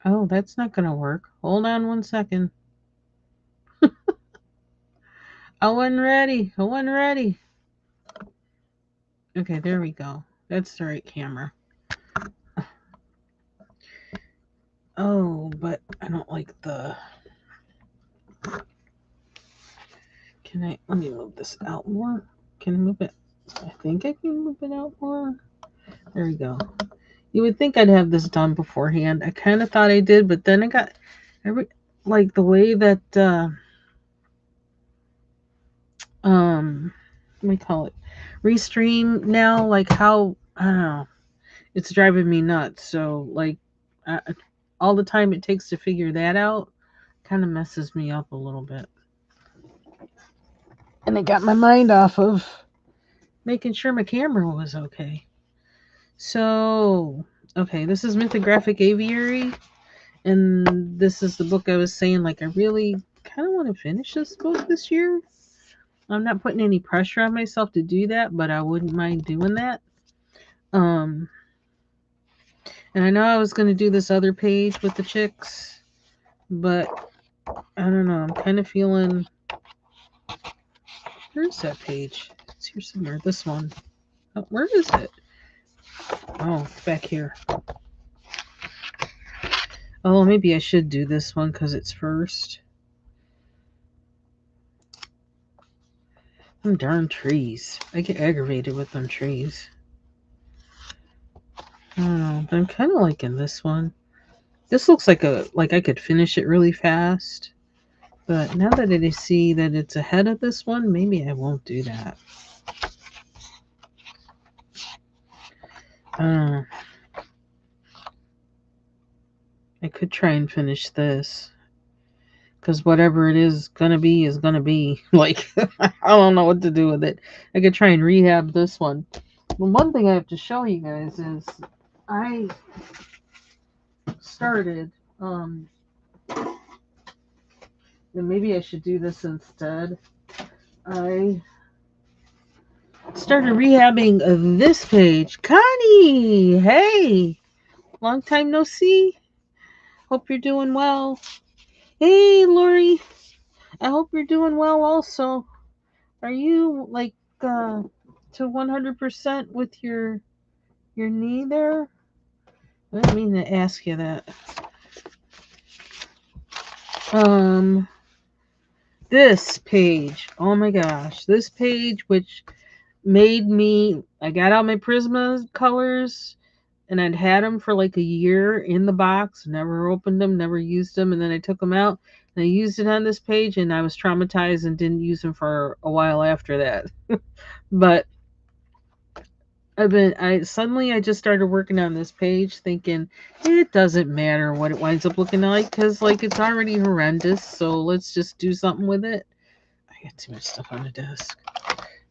Oh, that's not gonna work. Hold on 1 second. I wasn't ready. I wasn't ready. Okay, there we go. That's the right camera. Oh, but I don't like the. Can I? Let me move this out more. Can I move it? I think I can move it out more. There we go. You would think I'd have this done beforehand. I kind of thought I did, but then I got every like the way that let me call it restream now. Like how I don't know, it's driving me nuts. So like I, all the time it takes to figure that out kind of messes me up a little bit. And it got my mind off of making sure my camera was okay. So, okay, this is Mythographic Aviary, and this is the book I was saying, like, I really kind of want to finish this book this year. I'm not putting any pressure on myself to do that, but I wouldn't mind doing that. Um, and I know I was going to do this other page with the chicks, but I don't know. I'm kind of feeling. Where's that page? It's here somewhere. This one. Oh, where is it? Oh, it's back here. Oh, maybe I should do this one because it's first. Them darn trees. I get aggravated with them trees. I don't know, but I'm kind of liking this one. This looks like I could finish it really fast. But now that I see that it's ahead of this one, maybe I won't do that. Uh, I could try and finish this. Because whatever it is gonna be is gonna be. Like, I don't know what to do with it. I could try and rehab this one. But one thing I have to show you guys is I started, and maybe I should do this instead. I started rehabbing this page. Connie, hey, long time no see. Hope you're doing well. Hey, Lori, I hope you're doing well also. Are you like to 100% with your knee there? I didn't mean to ask you that. Um, this page. Oh my gosh, this page, which made me. I got out my Prisma colors, and I'd had them for like a year in the box, never opened them, never used them, and then I took them out and I used it on this page, and I was traumatized and didn't use them for a while after that. But I just started working on this page thinking it doesn't matter what it winds up looking like because like it's already horrendous, so let's just do something with it. I got too much stuff on the desk.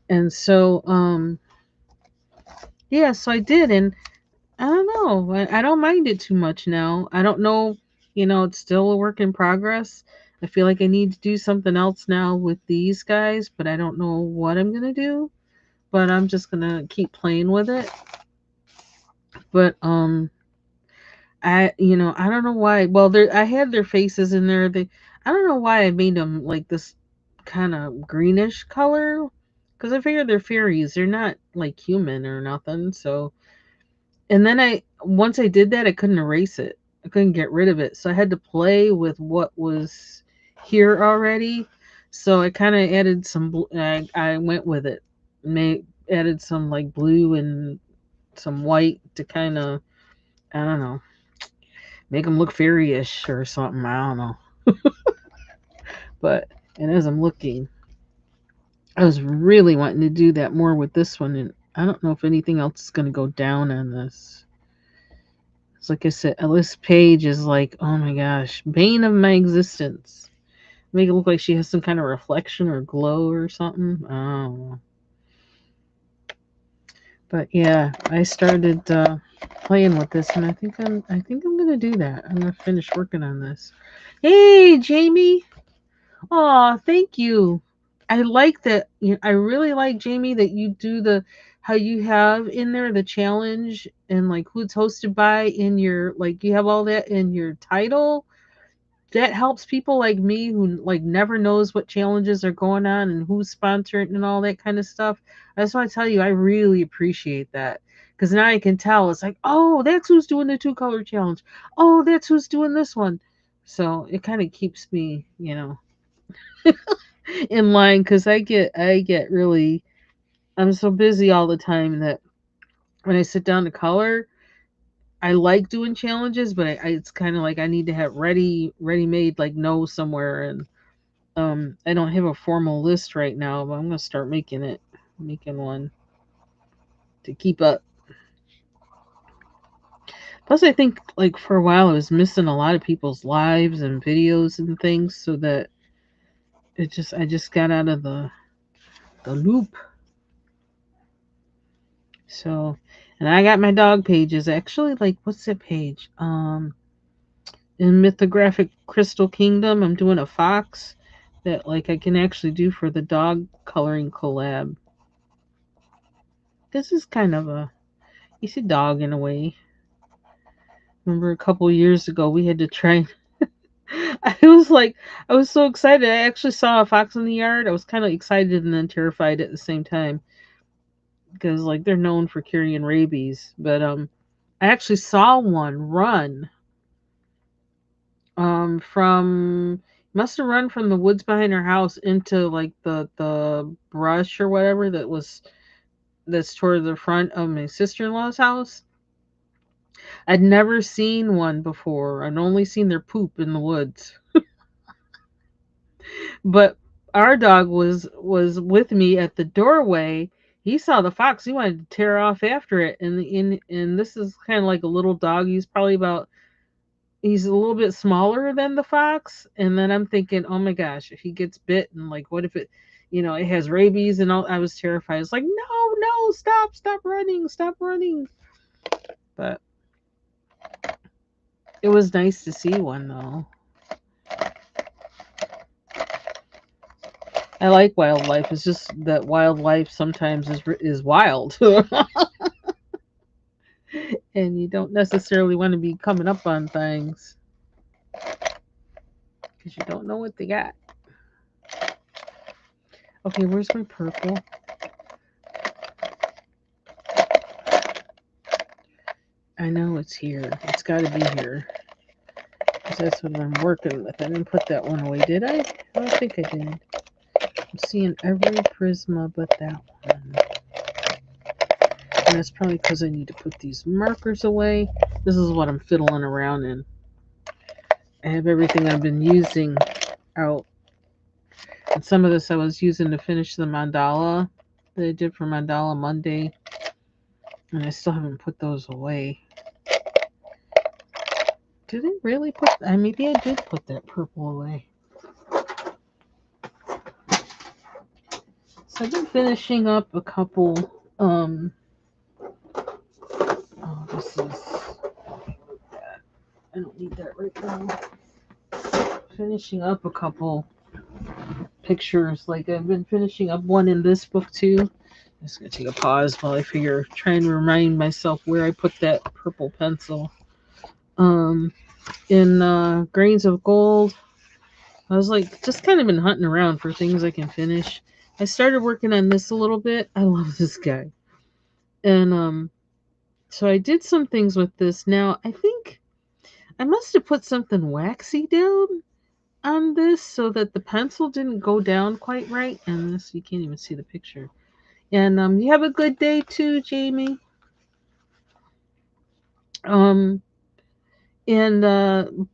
And so yeah, so I did, and I don't know. I don't mind it too much now. I don't know, it's still a work in progress. I feel like I need to do something else now with these guys, but I don't know what I'm going to do. But I'm just going to keep playing with it. But I don't know why. Well, I had their faces in there. I don't know why I made them like this kind of greenish color cuz I figured they're fairies. They're not like human or nothing. So and then once I did that, I couldn't erase it. I couldn't get rid of it. So I had to play with what was here already. So I kind of added some. I went with it. Added some like blue and some white to kind of I don't know make them look fairyish or something. I don't know. But and as I'm looking, I was really wanting to do that more with this one, and I don't know if anything else is going to go down on this. It's like I said, Alice Page is like, oh my gosh, bane of my existence. Make it look like she has some kind of reflection or glow or something. I don't know. But yeah, I started playing with this, and I think I'm gonna do that. I'm gonna finish working on this. Hey, Jamie. Aw, thank you. I like that. I really like Jamie that you do how you have in there the challenge and like who it's hosted by in your, like you have all that in your title. That helps people like me who like never knows what challenges are going on and who's sponsored and all that kind of stuff. I just want to tell you, I really appreciate that because now I can tell. It's like, oh, that's who's doing the 2 color challenge. Oh, that's who's doing this one. So it kind of keeps me, in line because I get really, I'm so busy all the time that when I sit down to color, I like doing challenges, but it's kind of like I need to have ready made like no somewhere. And I don't have a formal list right now, but I'm gonna start making one to keep up. Plus, I think like for a while I was missing a lot of people's lives and videos and things, so that I just got out of the loop. So, and I got my dog pages. Actually, like what's that page? In Mythographic Crystal Kingdom, I'm doing a fox that like I can actually do for the dog coloring collab. This is kind of a, he's a dog in a way. Remember a couple years ago we had to try. I was like, I was so excited. I actually saw a fox in the yard. I was kind of excited and then terrified at the same time because like they're known for carrying rabies. But I actually saw one run from, must have run from the woods behind our house into like the brush or whatever that's toward the front of my sister-in-law's house. I'd never seen one before. I'd only seen their poop in the woods. But our dog was with me at the doorway. He saw the fox. He wanted to tear off after it. And this is kind of like a little dog. He's a little bit smaller than the fox. And then I'm thinking, oh my gosh, if he gets bit and like what if it has rabies and all. I was terrified. It's like, no, stop running, stop running. But it was nice to see one though. I like wildlife. It's just that wildlife sometimes is wild, and you don't necessarily want to be coming up on things because you don't know what they got. Okay, where's my purple? I know it's here. It's got to be here because that's what I'm working with. I didn't put that one away, did I? I don't think I did. I'm seeing every Prisma but that one. And that's probably because I need to put these markers away. This is what I'm fiddling around in. I have everything I've been using out. And some of this I was using to finish the mandala that I did for Mandala Monday. And I still haven't put those away. Did I really put... maybe I did put that purple away. So I've been finishing up a couple... this is... I don't need that right now. Finishing up a couple pictures. Like I've been finishing up one in this book too. I'm just gonna take a pause while I try and remind myself where I put that purple pencil. In Grains of Gold, I was like just kind of been hunting around for things I can finish. I started working on this a little bit. I love this guy. And so I did some things with this. Now I think I must have put something waxy down on this so that the pencil didn't go down quite right. And this, you can't even see the picture. And you have a good day too, Jamie. Um and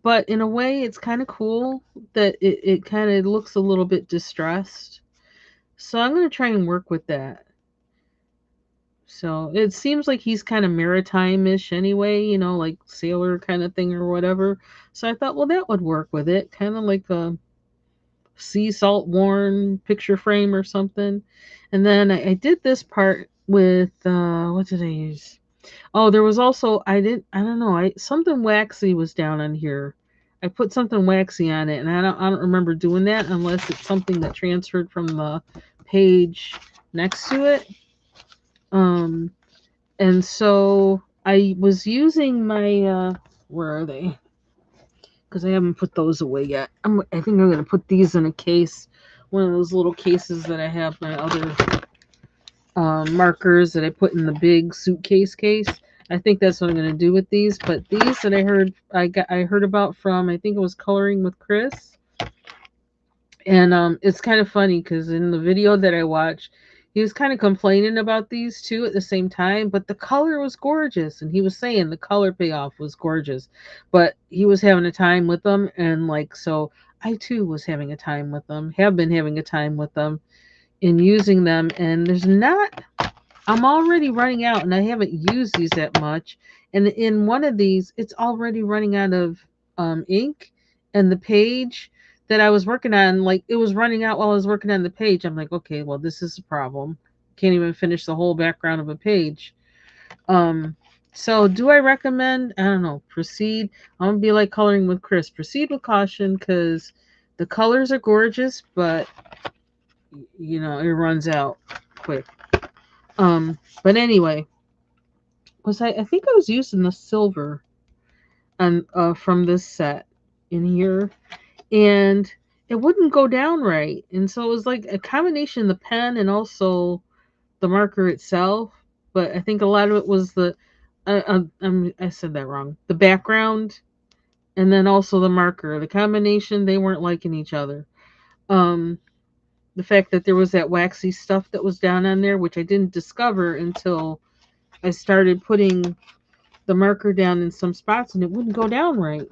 But in a way it's kind of cool that it kind of looks a little bit distressed. So I'm going to try and work with that. So it seems like he's kind of maritime-ish anyway, like sailor kind of thing or whatever. So I thought, well, that would work with it, kind of like a sea salt worn picture frame or something. And then I did this part with what did I use? Oh, there was also I don't know, something waxy was down on here. I put something waxy on it, and I don't remember doing that unless it's something that transferred from the page next to it. Um, and so I was using my where are they? Because I haven't put those away yet. I think I'm gonna put these in a case, one of those little cases that I have my other markers that I put in the big suitcase case. I think that's what I'm gonna do with these. But these that I heard about from, I think it was Coloring with Chris. And it's kind of funny because in the video that I watched, he was kind of complaining about these two at the same time, but the color was gorgeous. And he was saying the color payoff was gorgeous, but he was having a time with them. And like, so I too was having a time with them, have been having a time with them in using them. And there's not I'm already running out and I haven't used these that much. And in one of these, it's already running out of ink. And the page that I was working on, like it was running out while I was working on the page. I'm like, okay, well, this is a problem. Can't even finish the whole background of a page. Um, so do I recommend? I don't know. Proceed. I'm gonna be like Coloring with Chris. Proceed with caution because the colors are gorgeous, but it runs out quick. But anyway, I think I was using the silver and from this set in here, and it wouldn't go down right, and so it was like a combination of the pen and also the marker itself. But I think a lot of it was I said that wrong. The background and then also the marker, the combination, they weren't liking each other. Um, the fact that there was that waxy stuff that was down on there, which I didn't discover until I started putting the marker down in some spots and it wouldn't go down right.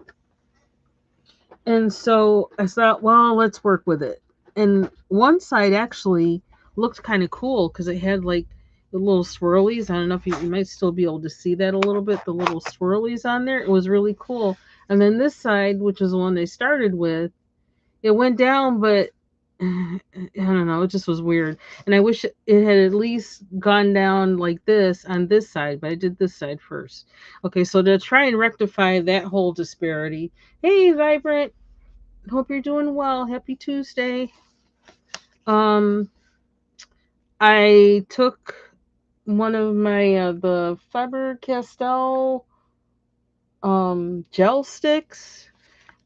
And so I thought, well, let's work with it. And one side actually looked kind of cool because it had like the little swirlies. I don't know if you might still be able to see that a little bit, the little swirlies on there. It was really cool. And then this side, which is the one they started with, it went down, but I don't know, it just was weird. And I wish it had at least gone down like this on this side, but I did this side first. Okay, so to try and rectify that whole disparity, hey, Vibrant, hope you're doing well. Happy Tuesday. Um, I took one of my the Faber Castell gel sticks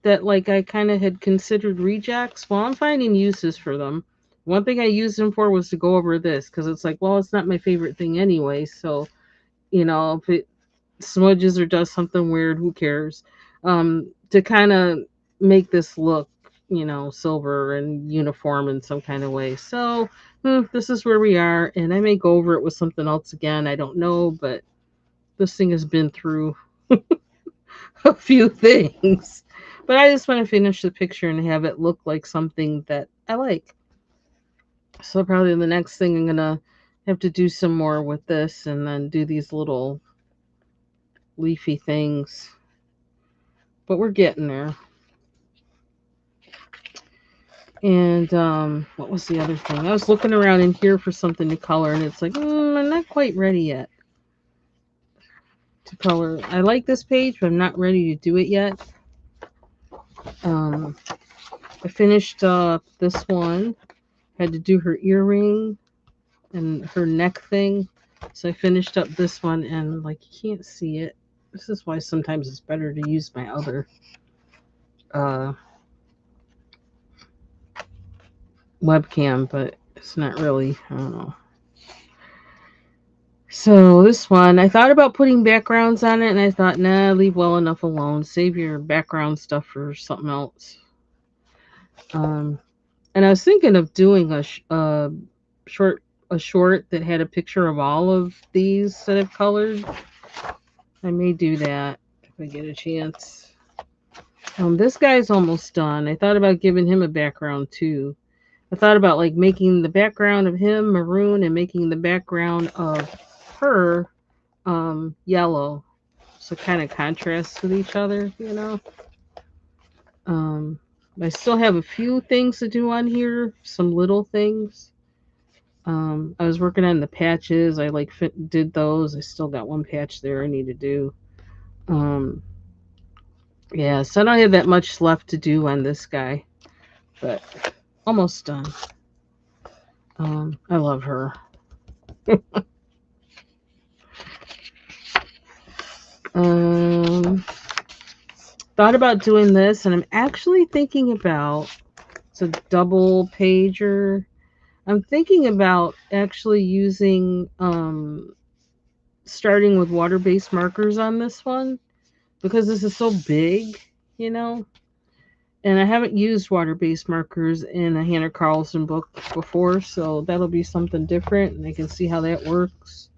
that like I kind of had considered rejects. Well, I'm finding uses for them. One thing I used them for was to go over this because it's like, well, it's not my favorite thing anyway. So, if it smudges or does something weird, who cares? To kind of make this look, silver and uniform in some kind of way. So, this is where we are. And I may go over it with something else again. I don't know, but this thing has been through a few things. But I just want to finish the picture and have it look like something that I like. So probably the next thing I'm gonna have to do some more with this and then do these little leafy things. But we're getting there. And what was the other thing? I was looking around in here for something to color and it's like, I'm not quite ready yet to color. I like this page, but I'm not ready to do it yet. Um, I finished this one. Had to do her earring and her neck thing. So I finished up this one and like you can't see it. This is why sometimes it's better to use my other uh, webcam, but it's not really, I don't know. So this one, I thought about putting backgrounds on it and I thought, nah, leave well enough alone. Save your background stuff for something else. And I was thinking of doing short a short that had a picture of all of these that I've colored. I may do that if I get a chance. This guy's almost done. I thought about giving him a background too. I thought about like making the background of him maroon and making the background of her yellow. So kind of contrasts with each other. Um, I still have a few things to do on here, some little things. I was working on the patches. I like did those. I still got one patch there I need to do. Um, yeah, so I don't have that much left to do on this guy, but almost done. I love her. Um, Thought about doing this, and I'm actually thinking about it's a double pager. I'm thinking about actually using starting with water-based markers on this one because this is so big, you know. And I haven't used water-based markers in a Hannah Carlson book before, so that'll be something different, and I can see how that works.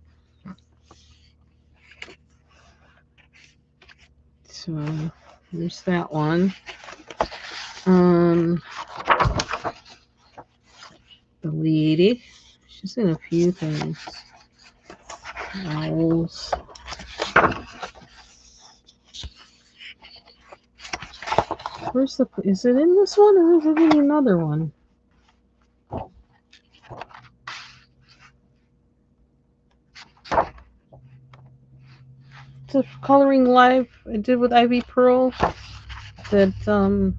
So there's that one. Um, the lady, she's in a few things. Owls. Where's the? Is it in this one or is it in another one? It's a coloring live I did with Ivy Pearl that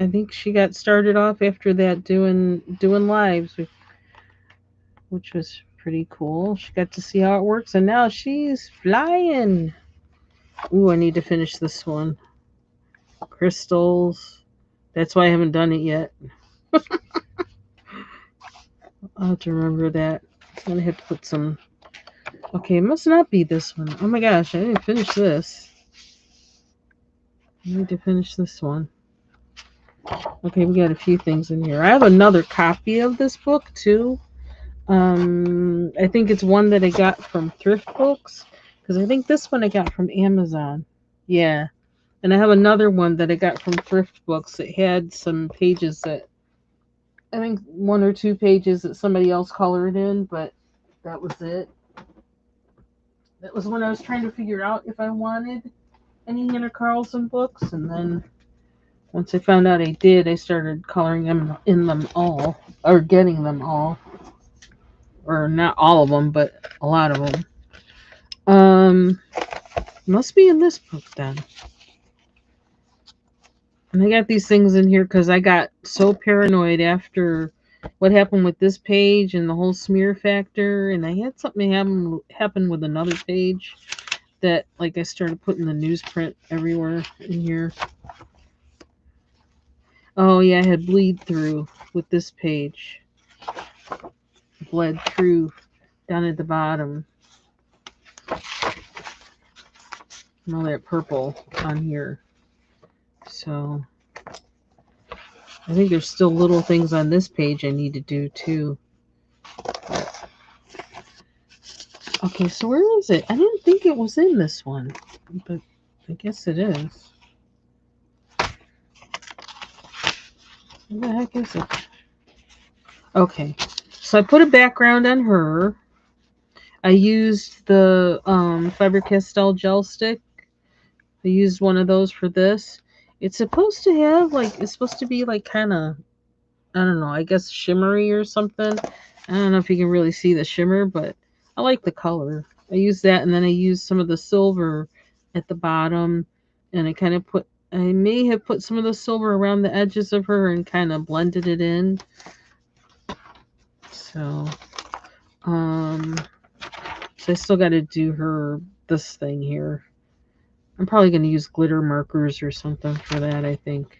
I think she got started off after that doing lives, which was pretty cool. She got to see how it works, and now she's flying. Ooh, I need to finish this one. Crystals. That's why I haven't done it yet. I'll have to remember that. I'm gonna have to put some. Okay, it must not be this one. Oh my gosh, I didn't finish this. I need to finish this one. Okay, we got a few things in here. I have another copy of this book too. I think it's one that I got from Thrift Books because I think this one I got from Amazon. Yeah, and I have another one that I got from Thrift Books. It had some pages that I think one or two pages that somebody else colored in, but that was it. That was when I was trying to figure out if I wanted any Hannah Carlson books, and then once I found out I did, I started coloring them in them all, or getting them all, or not all of them, but a lot of them. Must be in this book then. And I got these things in here because I got so paranoid after what happened with this page and the whole smear factor, and I had something happen with another page that like I started putting the newsprint everywhere in here. Oh yeah, I had bleed through with this page. Bled through down at the bottom. And all that purple on here. So I think there's still little things on this page I need to do too. Okay, so where is it? I didn't think it was in this one, but I guess it is. Where the heck is it? Okay, so I put a background on her. I used the Faber-Castell gel stick. I used one of those for this. It's supposed to have like it's supposed to be like kind of I don't know, I guess shimmery or something. I don't know if you can really see the shimmer, but I like the color. I used that and then I used some of the silver at the bottom and I may have put some of the silver around the edges of her and kind of blended it in. So, so I still got to do this thing here. I'm probably going to use glitter markers or something for that, I think.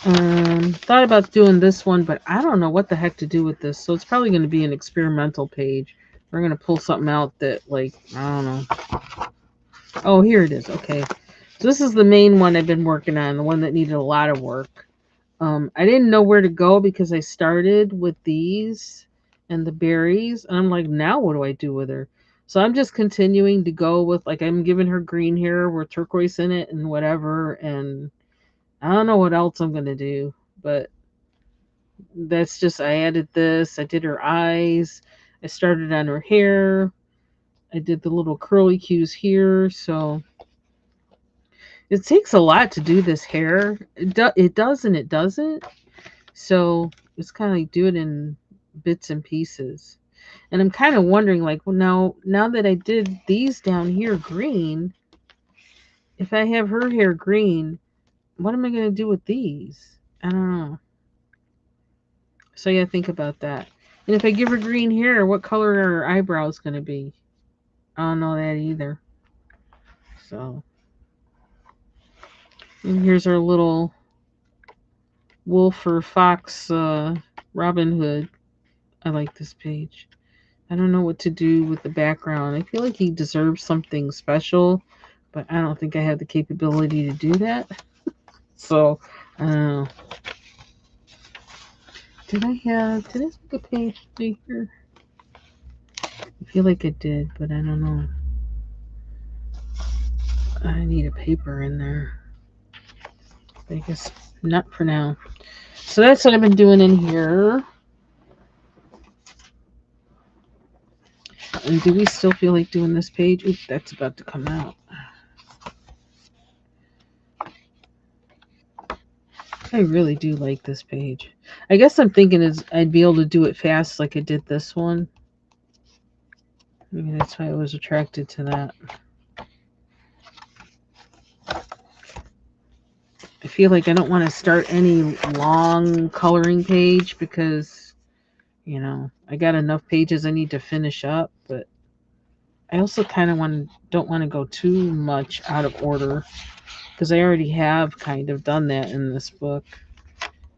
Thought about doing this one, but I don't know what the heck to do with this. So it's probably going to be an experimental page. We're going to pull something out that, like, I don't know. Oh, here it is. Okay. So this is the main one I've been working on, the one that needed a lot of work. I didn't know where to go because I started with these and the berries. And I'm like, now what do I do with her? So I'm just continuing to go with, like, I'm giving her green hair with turquoise in it and whatever. And I don't know what else I'm going to do. But that's just, I added this. I did her eyes. I started on her hair. I did the little curly cues here. So it takes a lot to do this hair. It does and it doesn't. So it's kind of like do it in bits and pieces. And I'm kind of wondering, like, well, now that I did these down here green, if I have her hair green, what am I going to do with these? I don't know. So yeah, think about that. And if I give her green hair, what color are her eyebrows going to be? I don't know that either. So, and here's our little wolf or fox Robin Hood. I like this page. I don't know what to do with the background. I feel like he deserves something special, but I don't think I have the capability to do that. So, I don't know. Did I make a page here? I feel like I did, but I don't know. I need a paper in there. I guess not for now. So that's what I've been doing in here. And do we still feel like doing this page? Oop, that's about to come out. I really do like this page. I guess I'm thinking is I'd be able to do it fast like I did this one. Maybe that's why I was attracted to that. I feel like I don't want to start any long coloring page because, I got enough pages I need to finish up, but I also kind of don't want to go too much out of order because I already have kind of done that in this book.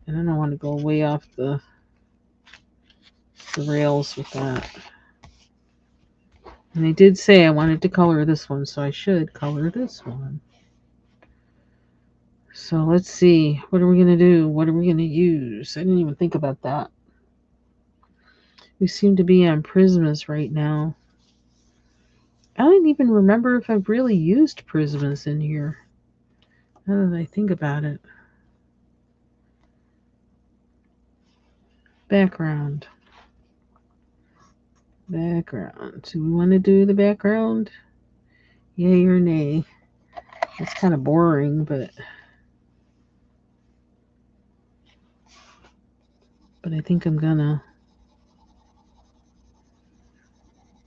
And I don't want to go way off the rails with that. And I did say I wanted to color this one, so I should color this one. So let's see. What are we going to do? What are we going to use? I didn't even think about that. We seem to be on Prismas right now. I don't even remember if I've really used Prismas in here. Now that I think about it. Background. Background. Do we want to do the background? Yay or nay? It's kind of boring, but I think I'm gonna.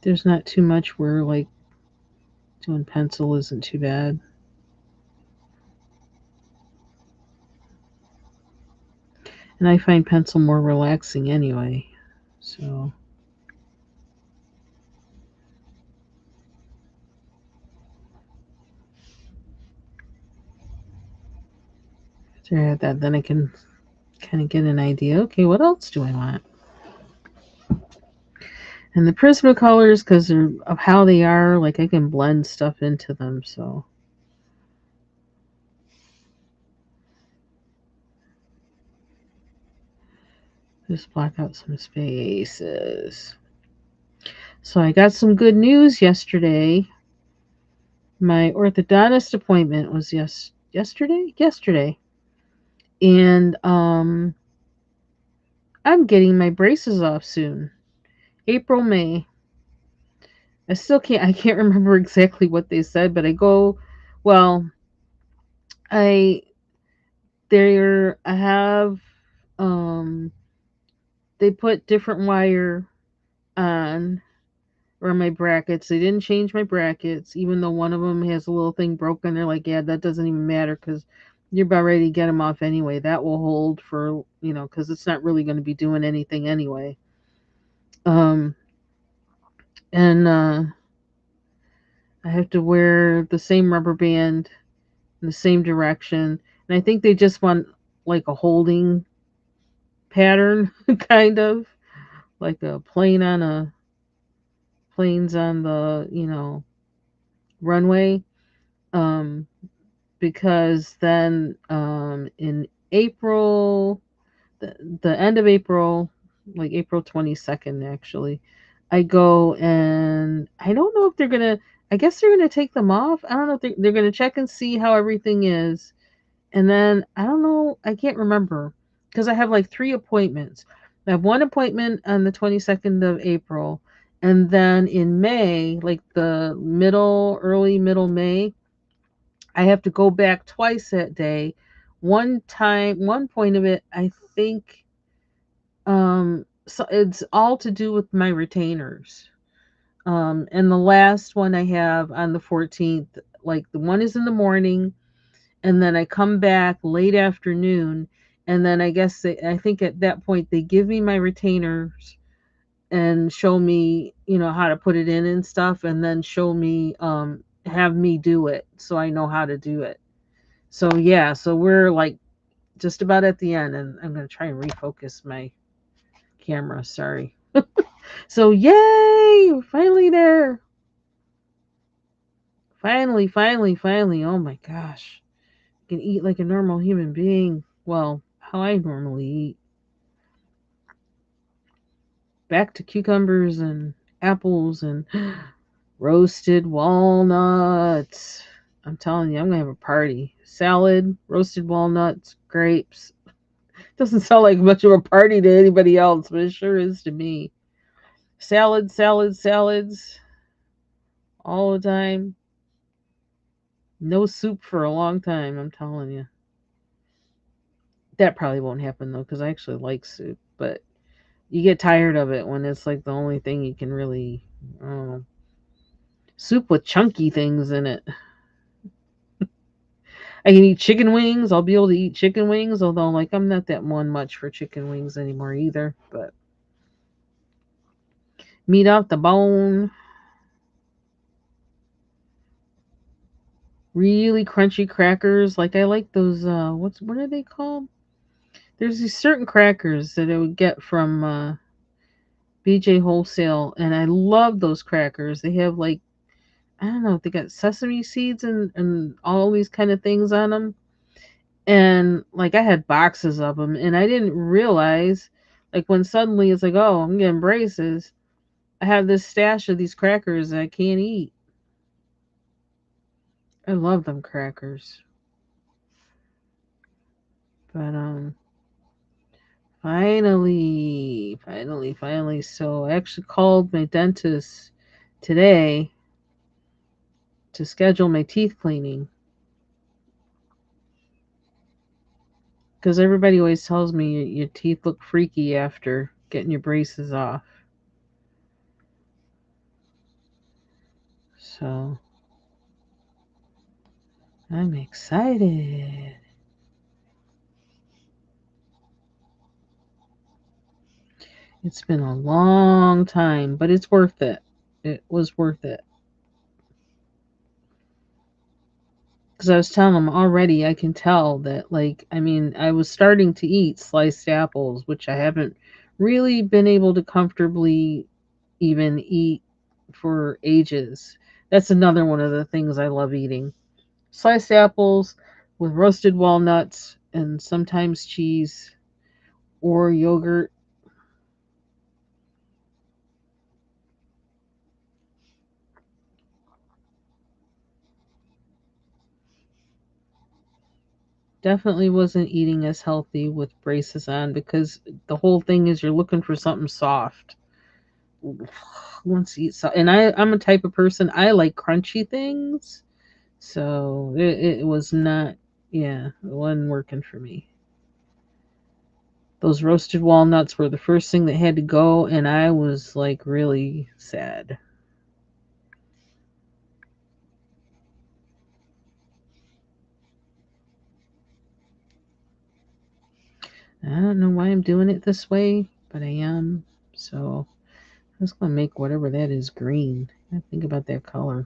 There's not too much where like doing pencil isn't too bad. And I find pencil more relaxing anyway. So after I have that, then I can kind of get an idea. Okay, what else do I want? And the Prismacolors, because of how they are, like I can blend stuff into them. So just block out some spaces. So I got some good news yesterday. My orthodontist appointment was yesterday. And I'm getting my braces off soon. April, May. I can't remember exactly what they said, but well, I I have they put different wire on or my brackets. They didn't change my brackets, even though one of them has a little thing broken. They're like, yeah, that doesn't even matter because you're about ready to get them off anyway. That will hold for, because it's not really going to be doing anything anyway. Um, and I have to wear the same rubber band in the same direction. And I think they just want like a holding pattern, kind of like a planes on the, runway. Um, because then in April, the end of April, like April 22nd, actually, I go and I don't know if they're going to, I guess they're going to take them off. I don't know if they're going to check and see how everything is. And then I don't know, I can't remember because I have like 3 appointments. I have one appointment on the 22nd of April. And then in May, like early middle May, I have to go back twice that day. One point of it, I think, so it's all to do with my retainers. And the last one I have on the 14th, like the one is in the morning, and then I come back late afternoon, and then I think at that point they give me my retainers, and show me, how to put it in and stuff, and then show me, have me do it so I know how to do it. So yeah, so we're like just about at the end, and I'm gonna try and refocus my camera. Sorry. So yay, we're finally there. Finally, finally, finally. Oh my gosh, I can eat like a normal human being. Well, how I normally eat. Back to cucumbers and apples and roasted walnuts. I'm telling you, I'm gonna have a party. Salad, roasted walnuts, grapes. Doesn't sound like much of a party to anybody else, but it sure is to me. Salads all the time. No soup for a long time, I'm telling you. That probably won't happen though, because I actually like soup, but you get tired of it when it's like the only thing you can really. I don't know. Soup with chunky things in it. I can eat chicken wings. I'll be able to eat chicken wings, although like I'm not that one much for chicken wings anymore either. But meat off the bone, really crunchy crackers. Like I like those. What are they called? There's these certain crackers that I would get from BJ Wholesale, and I love those crackers. They have like, I don't know, they got sesame seeds and all these kind of things on them. And like I had boxes of them, and I didn't realize, like when suddenly it's like, oh, I'm getting braces. I have this stash of these crackers that I can't eat. I love them crackers. But finally. So I actually called my dentist today to schedule my teeth cleaning because everybody always tells me your teeth look freaky after getting your braces off. So I'm excited. It's been a long time, but it's worth it. It was worth it. Because I was telling them already, I can tell that, like, I mean, I was starting to eat sliced apples, which I haven't really been able to comfortably even eat for ages. That's another one of the things I love eating. Sliced apples with roasted walnuts and sometimes cheese or yogurt. Definitely wasn't eating as healthy with braces on because the whole thing is you're looking for something soft. Once you eat so, and I'm a type of person I like crunchy things, so it was not. Yeah, it wasn't working for me. Those roasted walnuts were the first thing that had to go, and I was like really sad. I don't know why I'm doing it this way, but I am. So I'm just gonna make whatever that is green. I think about that color.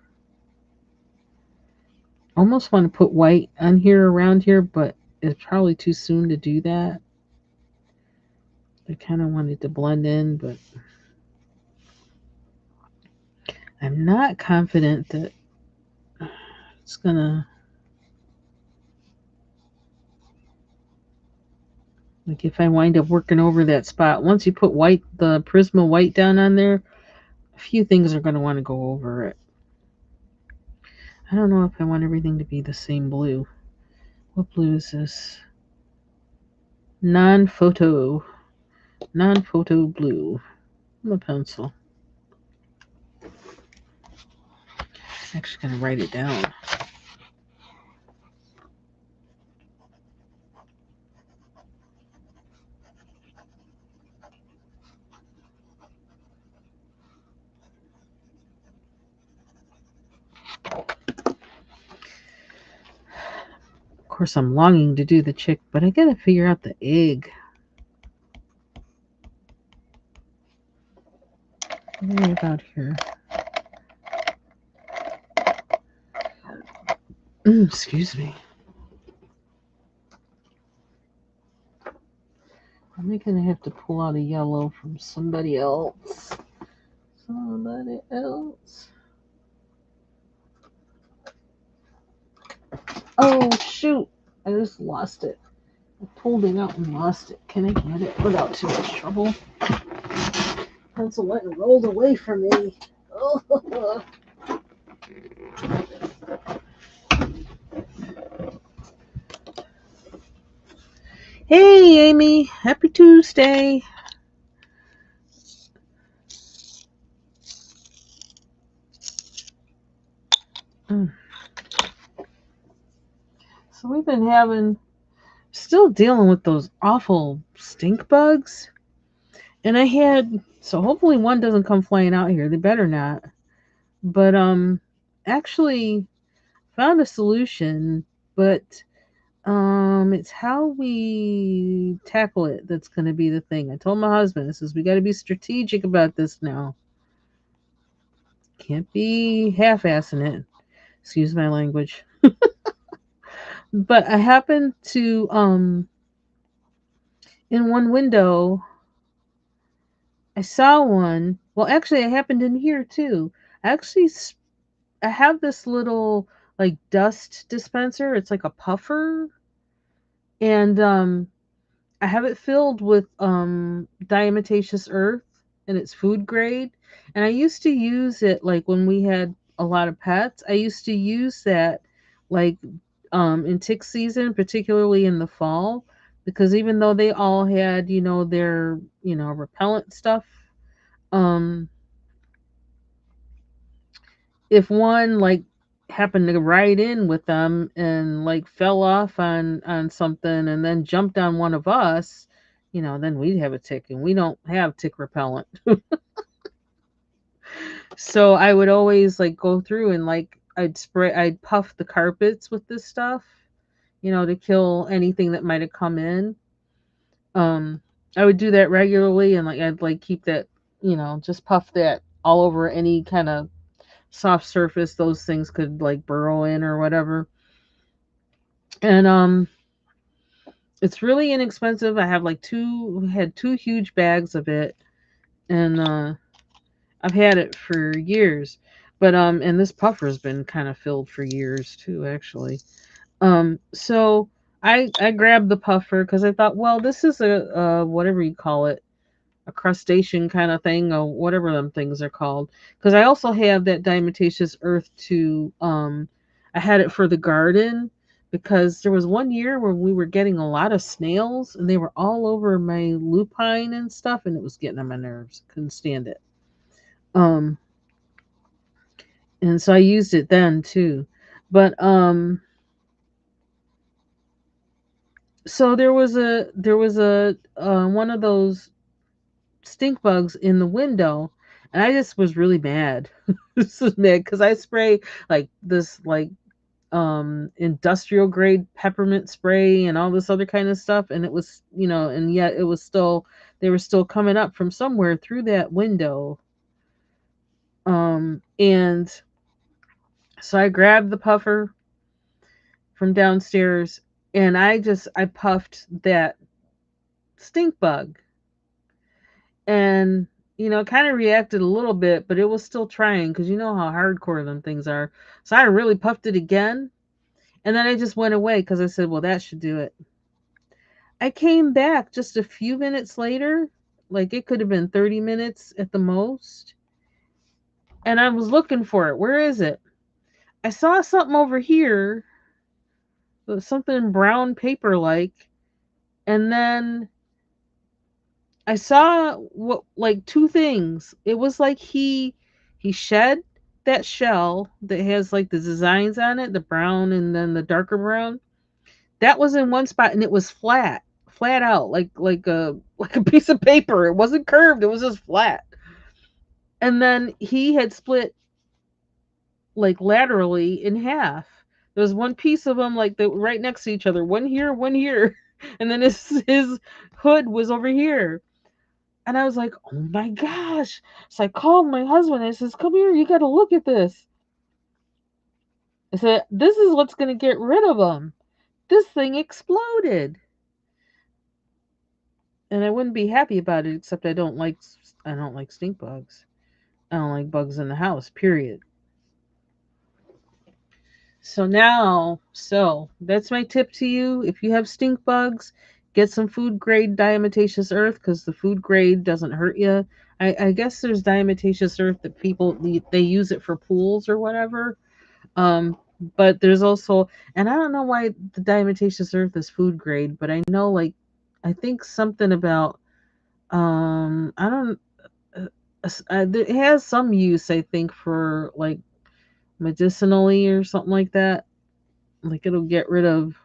Almost want to put white on here around here, but it's probably too soon to do that. I kind of wanted to blend in, but I'm not confident that it's gonna, like, if I wind up working over that spot. Once you put white, the Prisma white down on there, a few things are gonna want to go over it. I don't know if I want everything to be the same blue. What blue is this? Non-photo, non-photo blue. I'm a pencil. I'm actually gonna write it down. Of course, I'm longing to do the chick, but I gotta figure out the egg. Right about here. Excuse me. I'm gonna have to pull out a yellow from somebody else. Somebody else. Oh shoot! I just lost it. I pulled it out and lost it. Can I get it without too much trouble? Pencil went and rolled away from me. Oh. Hey, Amy. Happy Tuesday. Mm. So we've been still dealing with those awful stink bugs. And so hopefully one doesn't come flying out here. They better not. But actually found a solution, but it's how we tackle it that's going to be the thing. I told my husband, I says, we got to be strategic about this now. Can't be half-assing it. Excuse my language. But I happened to in one window I saw one. Well, actually it happened in here too. Actually I have this little like dust dispenser. It's like a puffer, and I have it filled with diatomaceous earth, and it's food grade. And I used to use it like when we had a lot of pets. I used to use that like in tick season, particularly in the fall, because even though they all had, their, repellent stuff, um if one like happened to ride in with them and like fell off on something and then jumped on one of us, then we'd have a tick, and we don't have tick repellent. So I would always like go through and like I'd puff the carpets with this stuff, to kill anything that might have come in. um I would do that regularly, and like I'd like keep that, just puff that all over any kind of soft surface those things could like burrow in or whatever. And it's really inexpensive. I have like two huge bags of it, and I've had it for years. But and this puffer's been kind of filled for years too, actually. So I grabbed the puffer because I thought, well, this is a whatever you call it, a crustacean kind of thing, or whatever them things are called. Because I also have that diatomaceous earth to I had it for the garden, because there was one year where we were getting a lot of snails and they were all over my lupine and stuff, and it was getting on my nerves. Couldn't stand it. Um and so I used it then too. But so there was a one of those stink bugs in the window, and I just was really mad. This is mad because I spray like this like industrial grade peppermint spray and all this other kind of stuff, and it was, and yet it was still, they were still coming up from somewhere through that window. And so I grabbed the puffer from downstairs, and I puffed that stink bug, and kind of reacted a little bit, but it was still trying, because you know how hardcore them things are. So I really puffed it again, and then I just went away because I said, well, that should do it. I came back just a few minutes later, like it could have been 30 minutes at the most, and I was looking for it. Where is it? I saw something over here, something brown paper like, and then I saw what, like, two things. It was like he shed that shell that has like the designs on it, the brown and then the darker brown. That was in one spot, and it was flat out, like a like a piece of paper. It wasn't curved, it was just flat. And then he had split like laterally in half. There was one piece of them like the right next to each other, one here, and then his hood was over here. And I was like, oh my gosh. So I called my husband. I says, come here, you got to look at this. I said, this is what's going to get rid of them. This thing exploded. And I wouldn't be happy about it, except I don't like stink bugs. I don't like bugs in the house, period. So that's my tip to you. If you have stink bugs, get some food grade diatomaceous earth, because the food grade doesn't hurt you. I guess there's diatomaceous earth that people they use it for pools or whatever. Um, but there's also, and I don't know why the diatomaceous earth is food grade, but I know like I think something about I don't it has some use, I think, for like medicinally or something like that. Like it'll get rid of,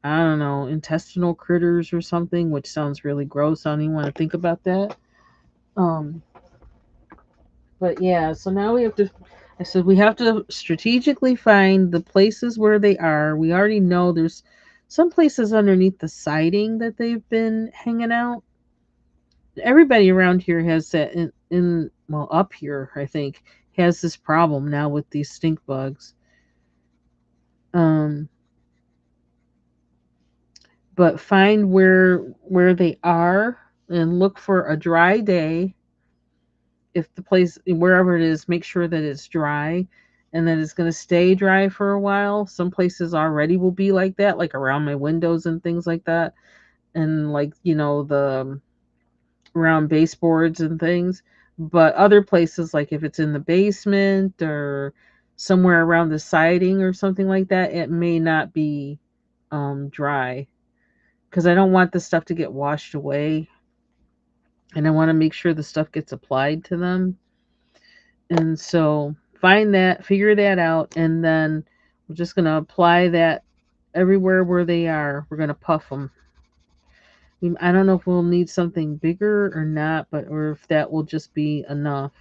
I don't know, intestinal critters or something, which sounds really gross. I don't even want to think about that. Um, but yeah, so now we have to. I said we have to strategically find the places where they are. We already know there's some places underneath the siding that they've been hanging out. Everybody around here has that in well, up here I think has this problem now with these stink bugs. Um, but find where they are and look for a dry day. If the place wherever it is, make sure that it's dry and that it's going to stay dry for a while. Some places already will be like that, like around my windows and things like that, and like the around baseboards and things. But other places, like if it's in the basement or somewhere around the siding or something like that, it may not be dry, because I don't want the stuff to get washed away, and I want to make sure the stuff gets applied to them. And so find that, figure that out, and then we're just going to apply that everywhere where they are. We're going to puff them. I don't know if we'll need something bigger or not, but or if that will just be enough.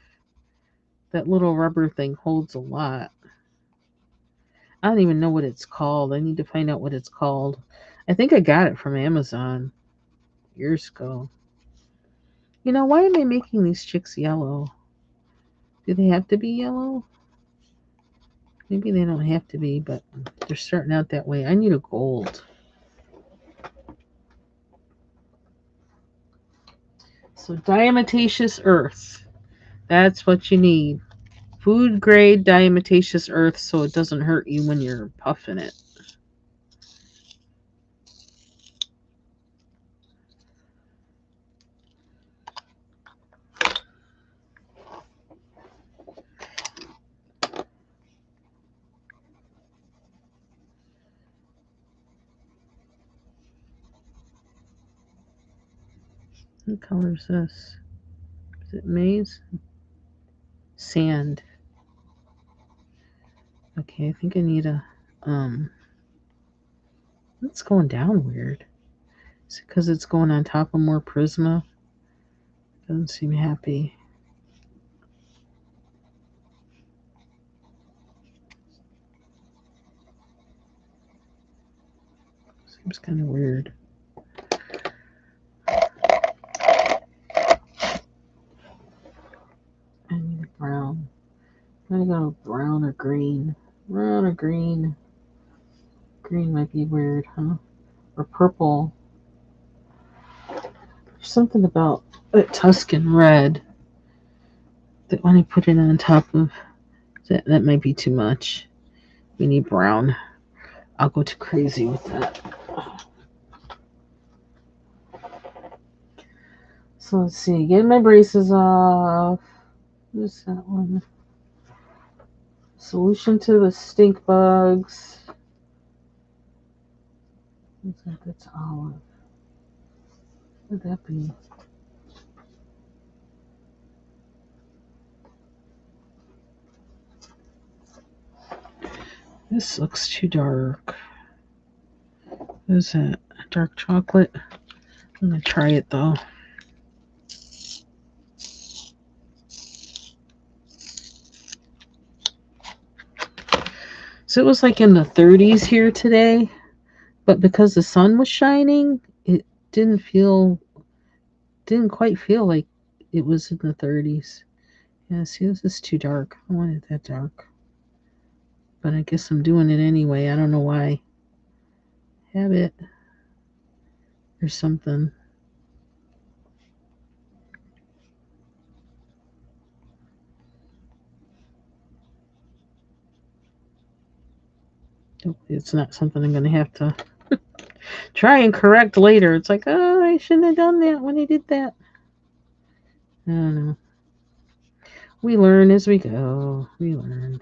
That little rubber thing holds a lot. I don't even know what it's called. I need to find out what it's called. I think I got it from Amazon years ago. Why am I making these chicks yellow? Do they have to be yellow? Maybe they don't have to be, but they're starting out that way. I need a gold. So diatomaceous earth. That's what you need. Food grade diatomaceous earth so it doesn't hurt you when you're puffing it. What color is this? Is it maize? Sand. Okay, I think I need a it's going down weird. Is it because it's going on top of more Prisma? Doesn't seem happy. Seems kind of weird. I need a brown. I'm gonna go brown or green. Brown or green. Green might be weird, huh? Or purple. There's something about that Tuscan red that when I put it on top of that might be too much. We need brown. I'll go too crazy with that. So let's see. Getting my braces off. Who's that one? Solution to the stink bugs. Looks like it's olive. What would that be? This looks too dark. What is that? Dark chocolate? I'm gonna try it though. So it was like in the 30s here today, but because the sun was shining, it didn't quite feel like It was in the 30s. Yeah, see, this is too dark. I want it that dark. But I guess I'm doing it anyway. I don't know why. Habit or something. It's not something I'm going to have to try and correct later. It's like, oh, I shouldn't have done that when I did that. I don't know. We learn as we go. We learn.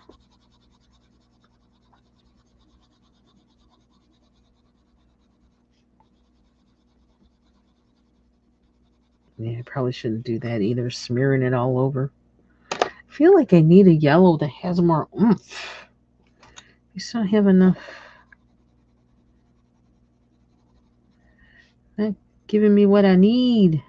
Yeah, I probably shouldn't do that either, smearing it all over. I feel like I need a yellow that has more oomph. I just don't have enough. Not giving me what I need.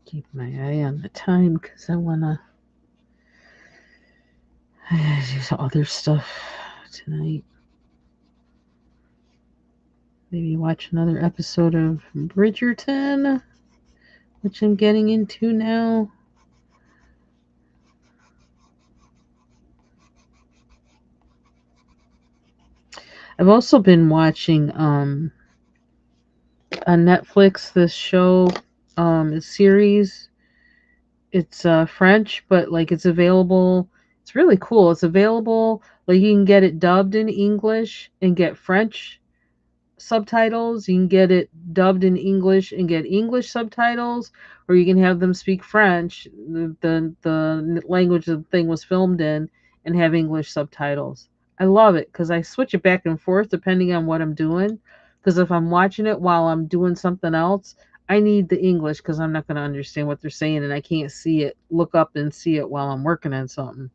Keep my eye on the time because I want to do some other stuff tonight. Maybe watch another episode of Bridgerton, which I'm getting into now. I've also been watching on Netflix this show, a series. It's French, but like it's available. It's really cool. It's available. Like you can get it dubbed in English and get French subtitles. You can get it dubbed in English and get English subtitles, or you can have them speak French, the language the thing was filmed in, and have English subtitles. I love it because I switch it back and forth depending on what I'm doing. Because if I'm watching it while I'm doing something else, I need the English because I'm not going to understand what they're saying and I can't see it, look up and see it while I'm working on something.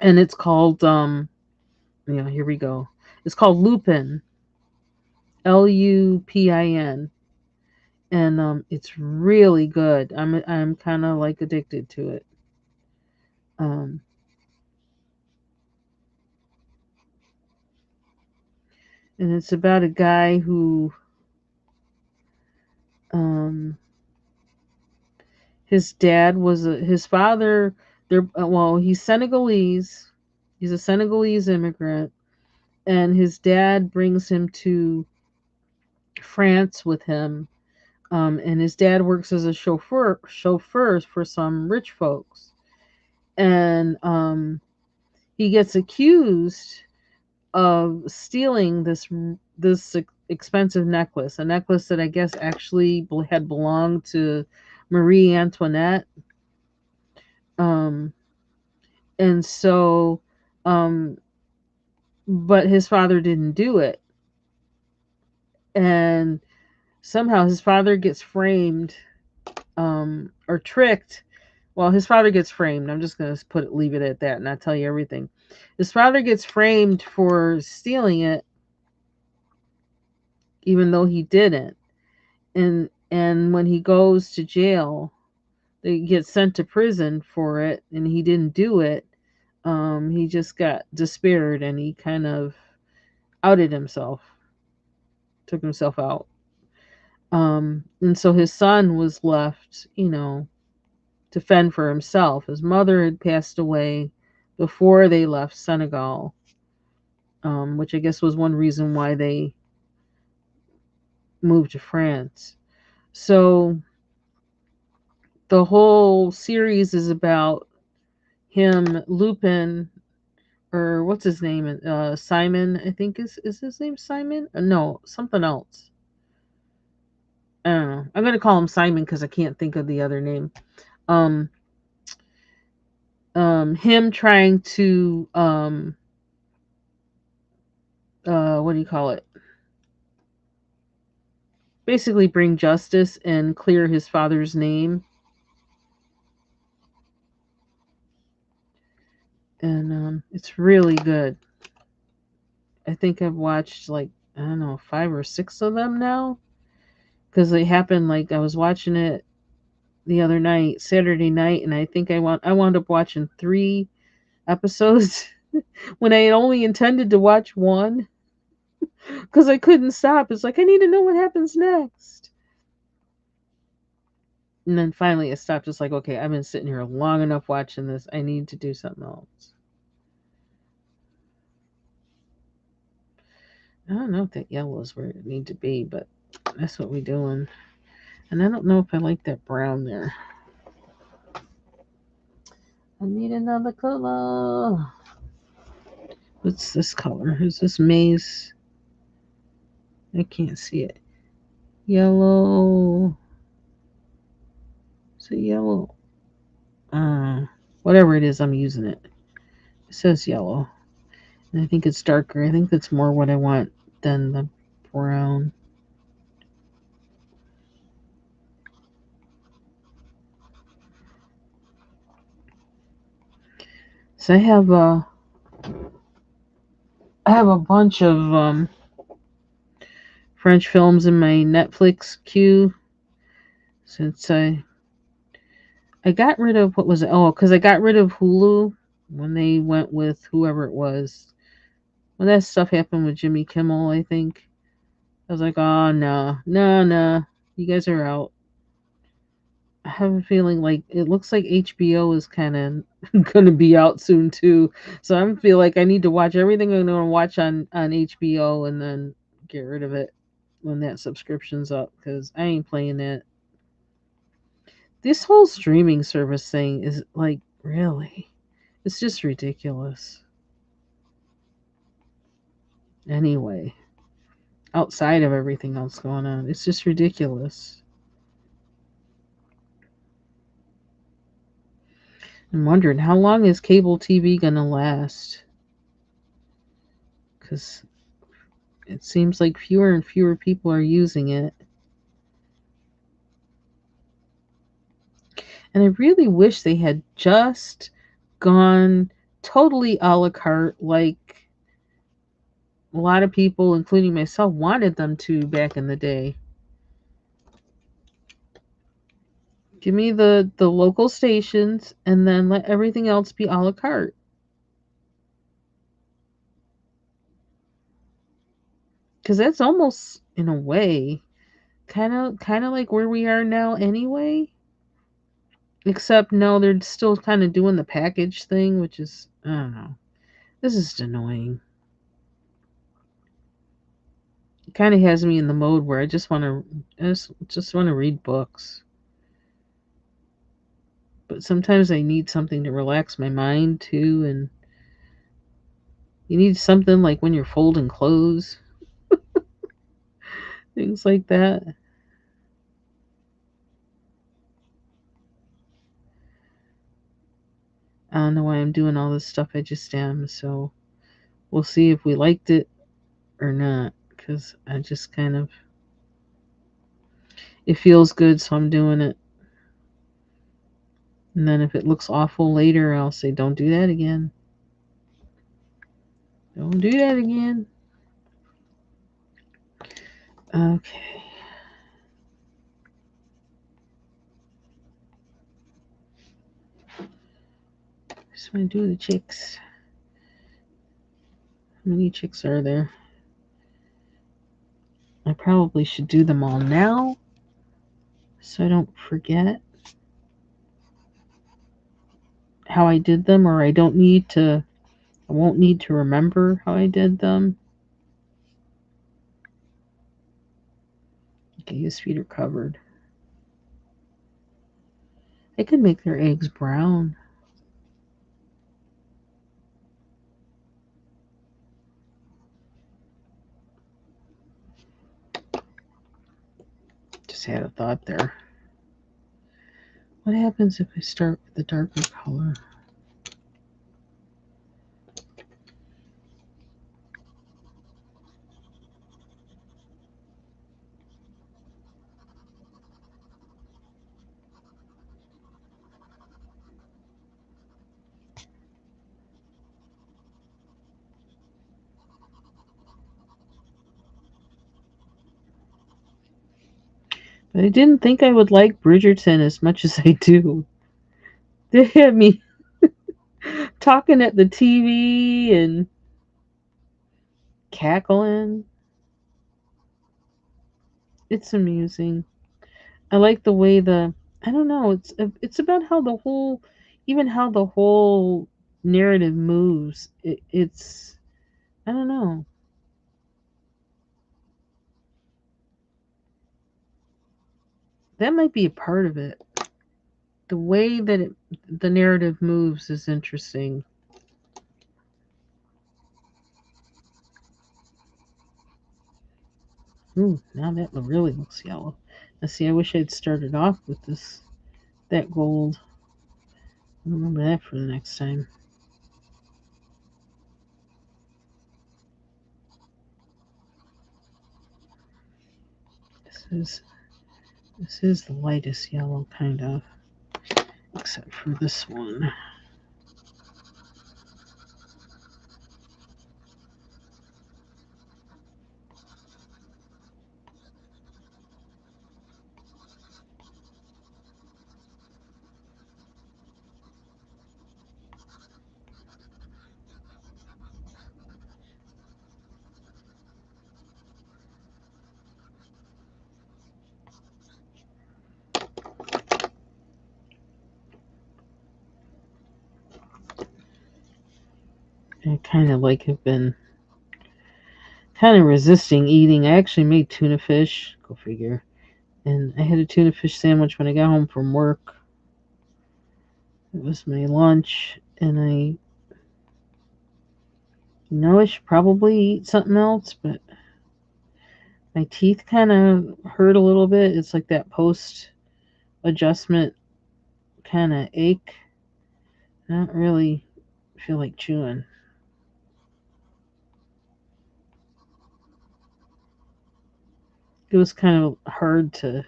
And it's called, here we go. It's called Lupin, Lupin, and it's really good. I'm kind of like addicted to it. Um, and it's about a guy who um, his dad was his father. Well, he's Senegalese. He's a Senegalese immigrant, and his dad brings him to France with him. And his dad works as a chauffeur for some rich folks, and he gets accused of stealing this expensive necklace, a necklace that I guess actually had belonged to Marie Antoinette. Um, and so, um, but his father didn't do it, and somehow his father gets framed, or tricked. Well, his father gets framed. I'm just gonna leave it at that, and not tell you everything. His father gets framed for stealing it, even though he didn't. And when he goes to jail, they get sent to prison for it, and he didn't do it. He just got despaired, and he kind of outed himself, took himself out. And so his son was left, to fend for himself. His mother had passed away before they left Senegal, which I guess was one reason why they moved to France. So the whole series is about him, Lupin, or what's his name? Simon, I think is his name Simon? No, something else. I don't know. I'm gonna call him Simon because I can't think of the other name. Um, him trying to what do you call it? Basically, bring justice and clear his father's name. and it's really good. I think I've watched like I don't know 5 or 6 of them now because they happened like I was watching it the other night, Saturday night, and I think I wound up watching 3 episodes when I had only intended to watch one because I couldn't stop. It's like I need to know what happens next. And then finally I stopped. It's like, okay, I've been sitting here long enough watching this. I need to do something else. I don't know if that yellow is where it need to be, but that's what we're doing. And I don't know if I like that brown there. I need another color. What's this color? Is this maize? I can't see it. Yellow. Is it yellow? Whatever it is, I'm using it. It says yellow. And I think it's darker. I think that's more what I want than the brown. So I have a bunch of French films in my Netflix queue since I got rid of what was it? Oh, because I got rid of Hulu when they went with whoever it was. When that stuff happened with Jimmy Kimmel, I think I was like, oh no, no, no, you guys are out. I have a feeling like it looks like HBO is kind of going to be out soon too. So I feel like I need to watch everything I'm going to watch on HBO and then get rid of it when that subscription's up because I ain't playing that. This whole streaming service thing is like really, it's just ridiculous. Anyway, outside of everything else going on, it's just ridiculous. I'm wondering how long is cable TV going to last? Because it seems like fewer and fewer people are using it. And I really wish they had just gone totally a la carte like a lot of people, including myself, wanted them to back in the day. Give me the local stations and then let everything else be a la carte. Because that's almost, in a way, kind of like where we are now anyway. Except no, they're still kind of doing the package thing, which is I don't know. This is annoying. It kind of has me in the mode where I just want to read books. But sometimes I need something to relax my mind too, and you need something like when you're folding clothes, things like that. I don't know why I'm doing all this stuff. I just am. So we'll see if we liked it or not. Because I just kind of, it feels good, so I'm doing it. And then if it looks awful later, I'll say, don't do that again. Don't do that again. Okay. Just want to do the chicks. How many chicks are there? I probably should do them all now so I don't forget how I did them, or I won't need to remember how I did them. Okay, his feet are covered. I could make their eggs brown. Just had a thought there. What happens if I start with the darker color? But I didn't think I would like Bridgerton as much as I do. They had me talking at the TV and cackling. It's amusing. I like the way I don't know, it's about how the whole even how the whole narrative moves. It's I don't know. That might be a part of it. The way that the narrative moves is interesting. Ooh, now that really looks yellow. Now see, I wish I'd started off with that gold. I'll remember that for the next time. This is this is the lightest yellow kind of, except for this one. I kind of like have been kind of resisting eating. I actually made tuna fish. Go figure. And I had a tuna fish sandwich when I got home from work. It was my lunch, and I know I should probably eat something else, but my teeth kind of hurt a little bit. It's like that post adjustment kind of ache. I don't really feel like chewing. It was kind of hard to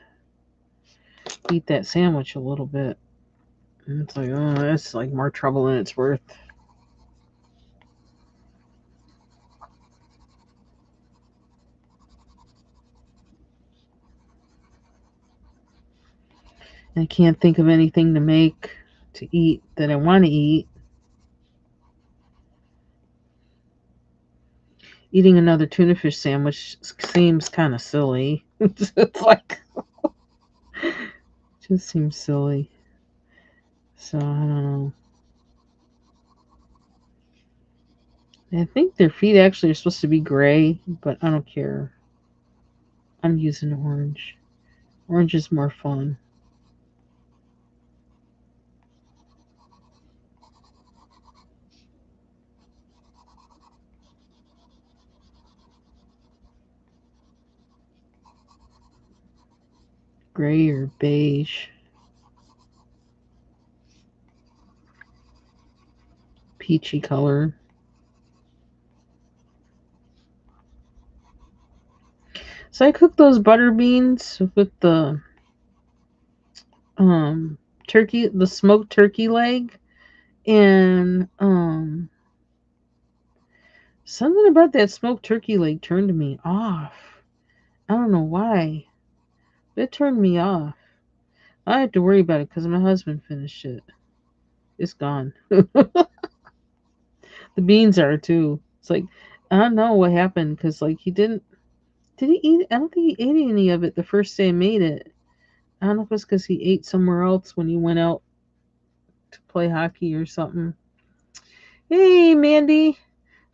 eat that sandwich a little bit. And it's like, oh, that's like more trouble than it's worth. And I can't think of anything to make to eat that I want to eat. Eating another tuna fish sandwich seems kind of silly. It's like, just seems silly. So I don't know. I think their feet actually are supposed to be gray, but I don't care. I'm using orange. Orange is more fun. Gray or beige. Peachy color. So I cooked those butter beans with the turkey, the smoked turkey leg, and something about that smoked turkey leg turned me off. I don't know why. It turned me off. I don't have to worry about it because my husband finished it. It's gone. The beans are too. It's like I don't know what happened because like he didn't. Did he eat? I don't think he ate any of it the first day I made it. I don't know if it's because he ate somewhere else when he went out to play hockey or something. Hey, Mandy.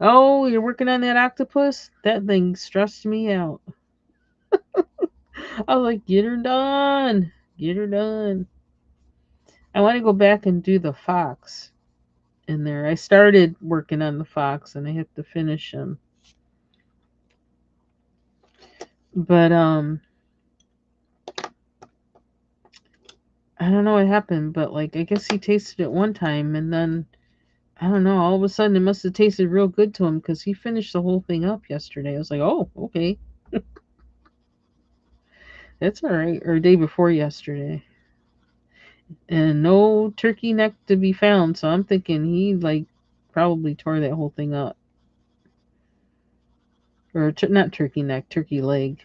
Oh, you're working on that octopus? That thing stressed me out. I was like, get her done. Get her done. I want to go back and do the fox in there. I started working on the fox and I have to finish him. But I don't know what happened, but like I guess he tasted it one time and then I don't know, all of a sudden it must have tasted real good to him because he finished the whole thing up yesterday. I was like, oh, okay. That's all right. Or day before yesterday. And no turkey neck to be found, so I'm thinking he like probably tore that whole thing up. Or not turkey neck, turkey leg.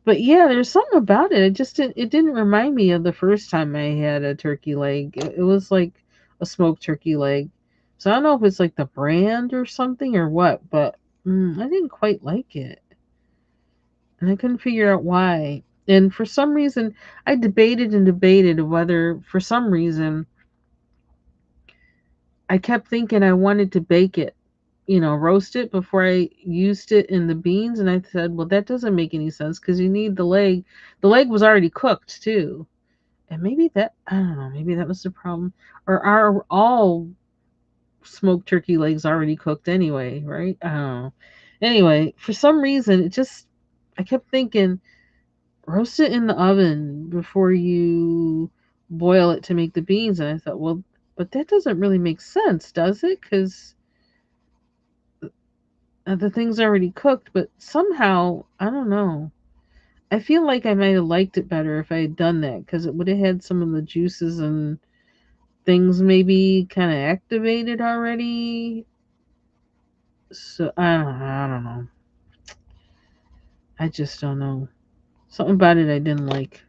But yeah, there's something about it. It didn't remind me of the first time I had a turkey leg. It was like a smoked turkey leg. So I don't know if it's like the brand or something or what, but I didn't quite like it. And I couldn't figure out why. And for some reason, I debated and debated whether, for some reason, I kept thinking I wanted to bake it, roast it before I used it in the beans. And I said, well, that doesn't make any sense because you need the leg. The leg was already cooked too. And maybe that, I don't know, maybe that was the problem. Or are all smoked turkey legs already cooked anyway, right? I don't know. Anyway, for some reason, I kept thinking, roast it in the oven before you boil it to make the beans. And I thought, well, but that doesn't really make sense, does it? Because the thing's already cooked. But somehow, I don't know. I feel like I might have liked it better if I had done that because it would have had some of the juices and things maybe kind of activated already. So I don't know. I just don't know. Something about it I didn't like.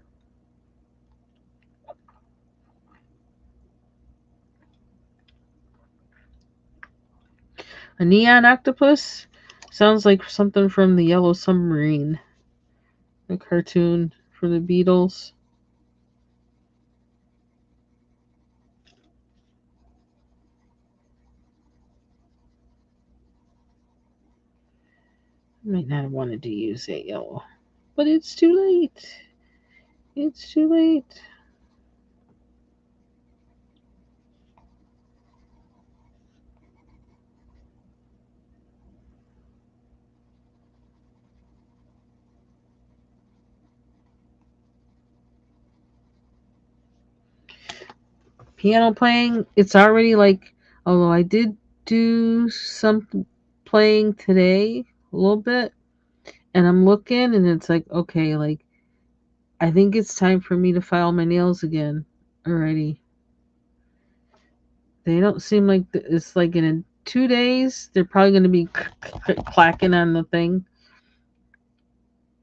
A neon octopus sounds like something from the Yellow Submarine, the cartoon for the Beatles. I might not have wanted to use that yellow, but it's too late. It's too late. Piano playing, it's already like, although I did do some playing today, a little bit, and I'm looking and it's like, okay, like, I think it's time for me to file my nails again already. They don't seem like it's like in 2 days, they're probably going to be clacking on the thing.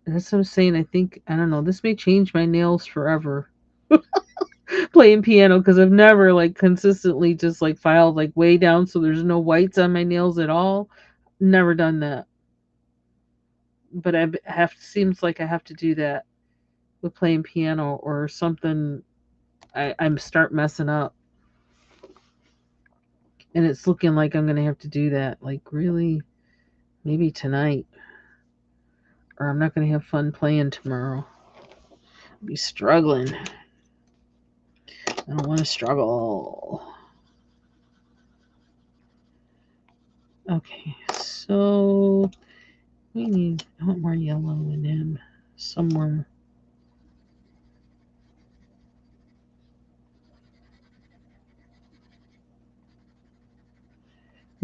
That's what I'm saying. I think, I don't know, this may change my nails forever. Playing piano because I've never like consistently just like filed like way down so there's no whites on my nails at all. Never done that. But I have seems like I have to do that with playing piano or something. I'm start messing up, and it's looking like I'm gonna have to do that. Like really, maybe tonight, or I'm not gonna have fun playing tomorrow. I'll be struggling. I don't want to struggle. Okay, so I want more yellow in him somewhere.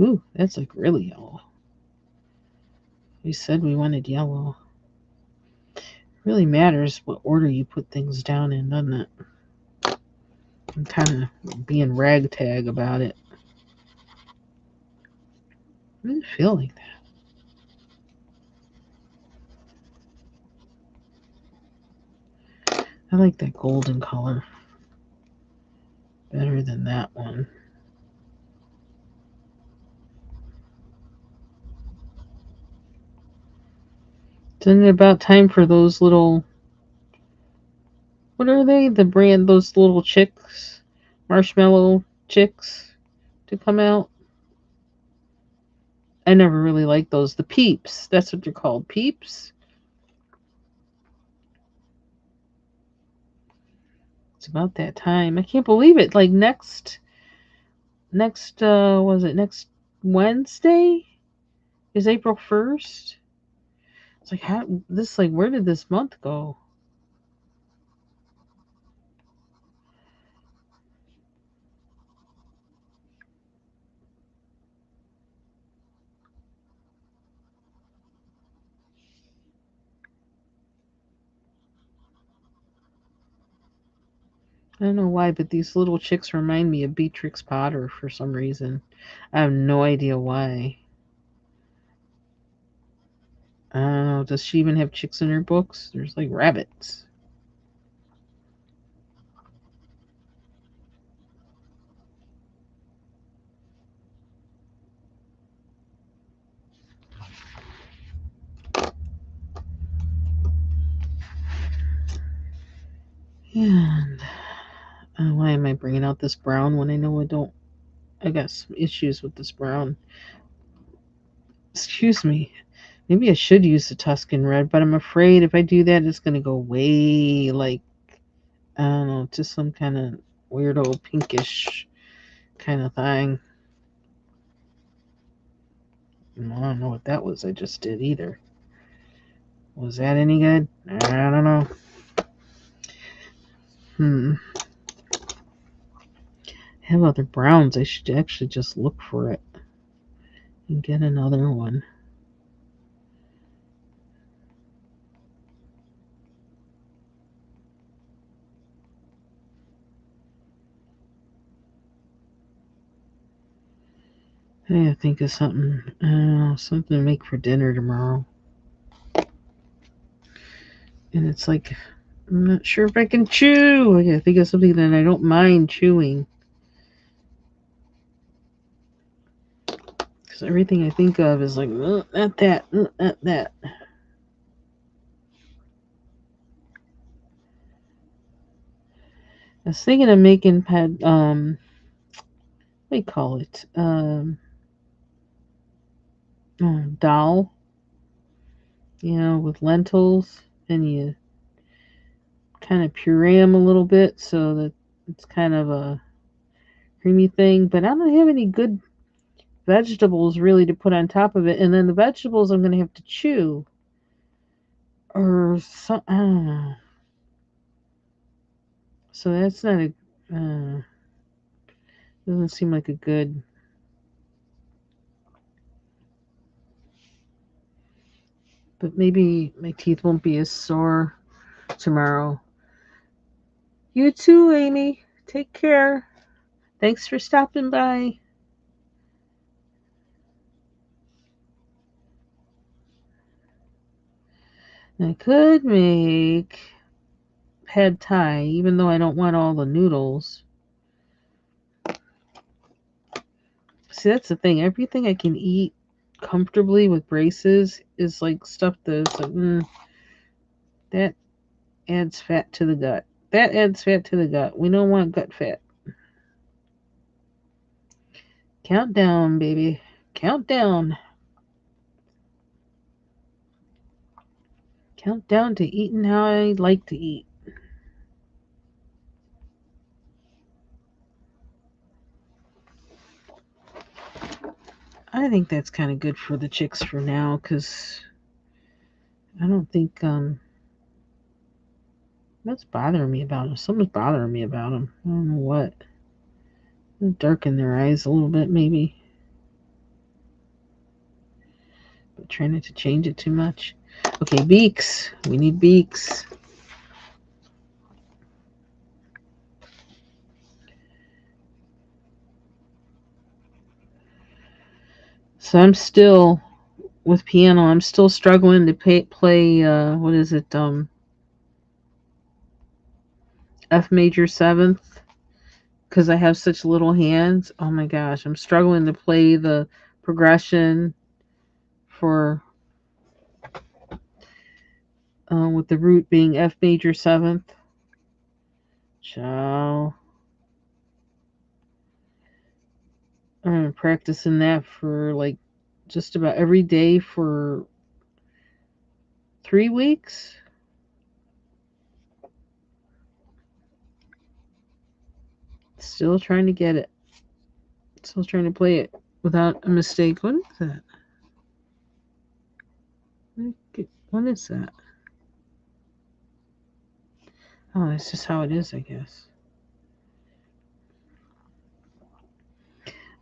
Ooh, that's like really yellow. We said we wanted yellow. It really matters what order you put things down in, doesn't it? I'm kind of being ragtag about it. I didn't feel like that. I like that golden color better than that one. Isn't it about time for those little, what are they? The brand, those little chicks, marshmallow chicks to come out? I never really liked those. The peeps. That's what they're called. Peeps. It's about that time. I can't believe it. Like next was it next Wednesday? Is April 1st? It's like how this like where did this month go? I don't know why, but these little chicks remind me of Beatrix Potter for some reason. I have no idea why. I don't know, does she even have chicks in her books? There's like rabbits. And why am I bringing out this brown when I know I don't? I got some issues with this brown. Excuse me. Maybe I should use the Tuscan red, but I'm afraid if I do that, it's going to go way like, I don't know, just some kind of weirdo pinkish kind of thing. I don't know what that was I just did either. Was that any good? I don't know. I have other browns. I should actually just look for it and get another one. I gotta think of something. Something to make for dinner tomorrow. And it's like, I'm not sure if I can chew. I gotta think of something that I don't mind chewing. Because everything I think of is like, not that, not that. I was thinking of making what do you call it? Dal, with lentils, and you kind of puree them a little bit so that it's kind of a creamy thing. But I don't have any good vegetables really to put on top of it, and then the vegetables I'm gonna have to chew or some. I don't know. So that's not a. Doesn't seem like a good. But maybe my teeth won't be as sore tomorrow. You too, Amy. Take care. Thanks for stopping by. I could make pad thai, even though I don't want all the noodles. See, that's the thing. Everything I can eat comfortably with braces is like stuff that's like, that adds fat to the gut. That adds fat to the gut. We don't want gut fat. Countdown, baby. Countdown. Countdown to eating how I like to eat. I think that's kind of good for the chicks for now because I don't think what's bothering me about them. Something's bothering me about them. I don't know what. Darken their eyes a little bit, maybe. But try not to change it too much. Okay, beaks. We need beaks. So I'm still with piano. I'm still struggling to play. What is it? F major seventh. Because I have such little hands. Oh my gosh, I'm struggling to play the progression for with the root being F major seventh. So I'm practicing that for like just about every day for 3 weeks. Still trying to get it. Still trying to play it without a mistake. What is that? What is that? Oh, that's just how it is, I guess.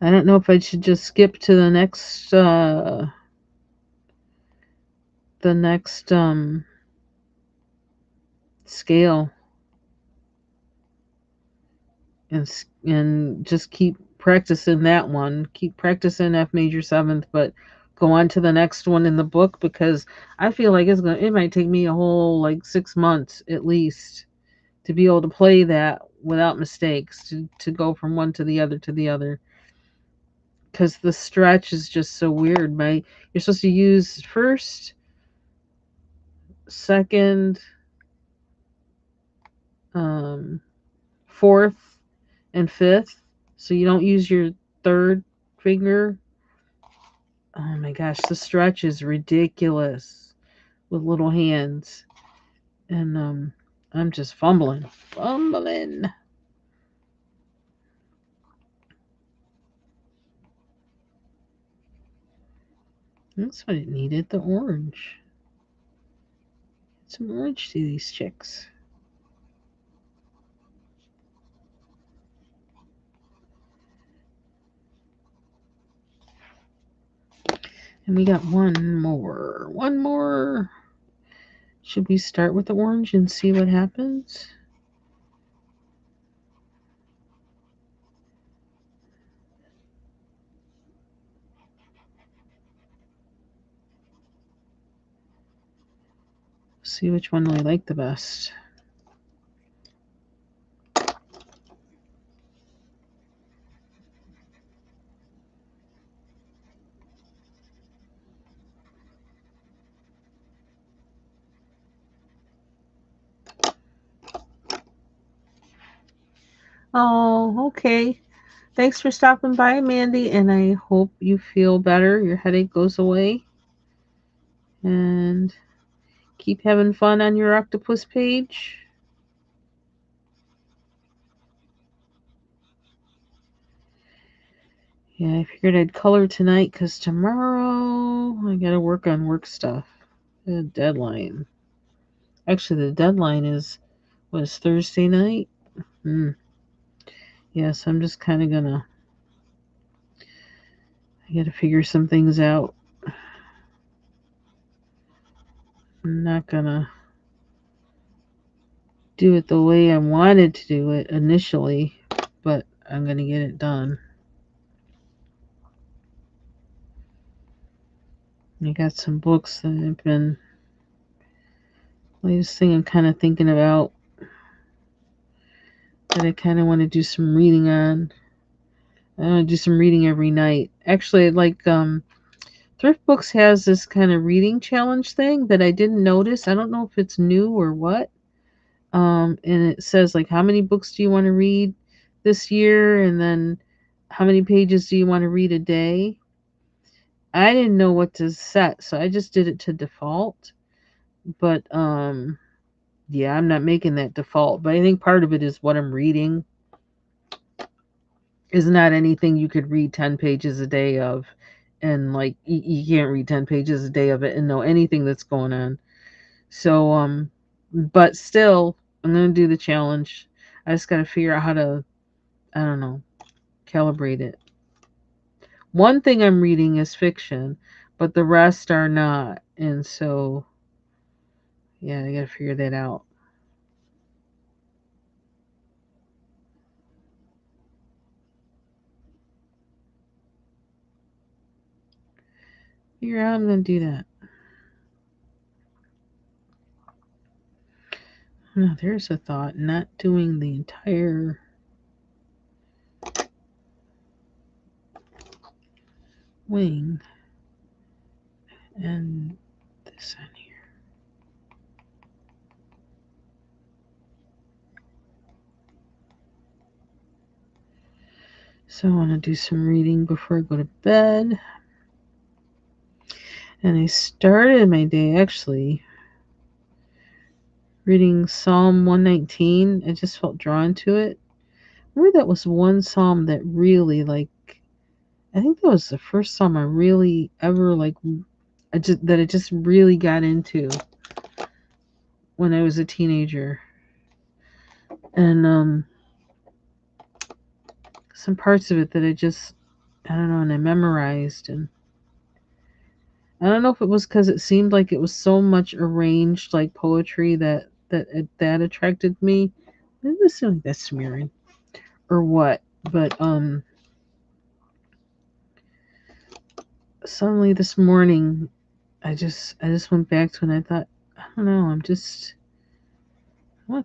I don't know if I should just skip to the next scale and just keep practicing that one. Keep practicing F major seventh, but go on to the next one in the book, because I feel like it might take me a whole like 6 months at least to be able to play that without mistakes, to go from one to the other, because the stretch is just so weird. You're supposed to use first, second, um, fourth, and fifth, so you don't use your third finger. Oh my gosh, the stretch is ridiculous with little hands, and I'm just fumbling. That's what it needed, the orange. Some orange to these chicks. And we got one more. One more. Should we start with the orange and see what happens? See which one we like the best. Oh, okay. Thanks for stopping by, Mandy, and I hope you feel better. Your headache goes away. And keep having fun on your octopus page. Yeah, I figured I'd color tonight because tomorrow I gotta work on work stuff. The deadline. Actually, the deadline was Thursday night. Yes, I'm just kind of gonna. I gotta figure some things out. I'm not gonna do it the way I wanted to do it initially, but I'm gonna get it done. I got some books that have been. Latest thing I'm kind of thinking about that I kind of want to do some reading on. I want to do some reading every night. Actually, like Thrift Books has this kind of reading challenge thing that I didn't notice. I don't know if it's new or what. And it says like how many books do you want to read this year, and then how many pages do you want to read a day. I didn't know what to set, so I just did it to default. But yeah, I'm not making that default. But I think part of it is what I'm reading is not anything you could read 10 pages a day of, and like you can't read 10 pages a day of it and know anything that's going on. So but still I'm going to do the challenge. I just got to figure out how to, I don't know, calibrate it. One thing I'm reading is fiction, but the rest are not. And so yeah, I got to figure that out. Figure out how I'm going to do that. Now, there's a thought, not doing the entire wing and this on here. So I want to do some reading before I go to bed. And I started my day actually reading Psalm 119. I just felt drawn to it. Remember that was one psalm that really I think that was the first psalm I really ever I just really got into when I was a teenager. And some parts of it that I don't know, and I memorized. And I don't know if it was because it seemed like it was so much arranged like poetry that attracted me. Maybe this is like that's smearing or what, but suddenly this morning, I just went back to it and I thought, I don't know, I want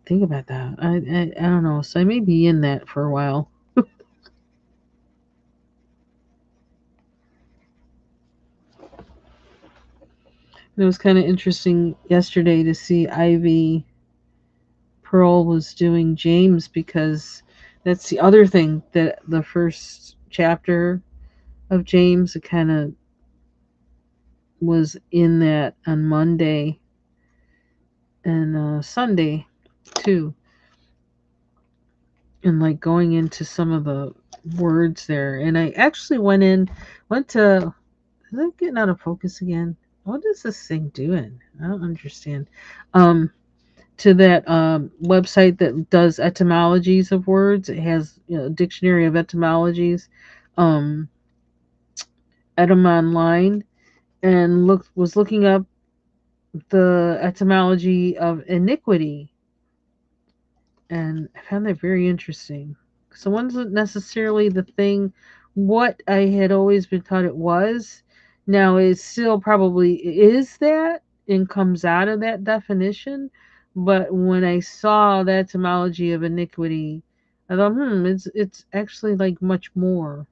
to think about that. I don't know. So I may be in that for a while. It was kind of interesting yesterday to see Ivy Pearl was doing James, because that's the other thing, that the first chapter of James, it kind of was in that on Monday and Sunday too, and like going into some of the words there. And I actually went to, is it getting out of focus again? What is this thing doing? I don't understand. Um, to that website that does etymologies of words. It has, a dictionary of etymologies, um, Etym Online, and was looking up the etymology of iniquity, and I found that very interesting. So, wasn't necessarily the thing what I had always been taught it was. Now, it still probably is that and comes out of that definition. But when I saw the etymology of iniquity, I thought, it's actually like much more.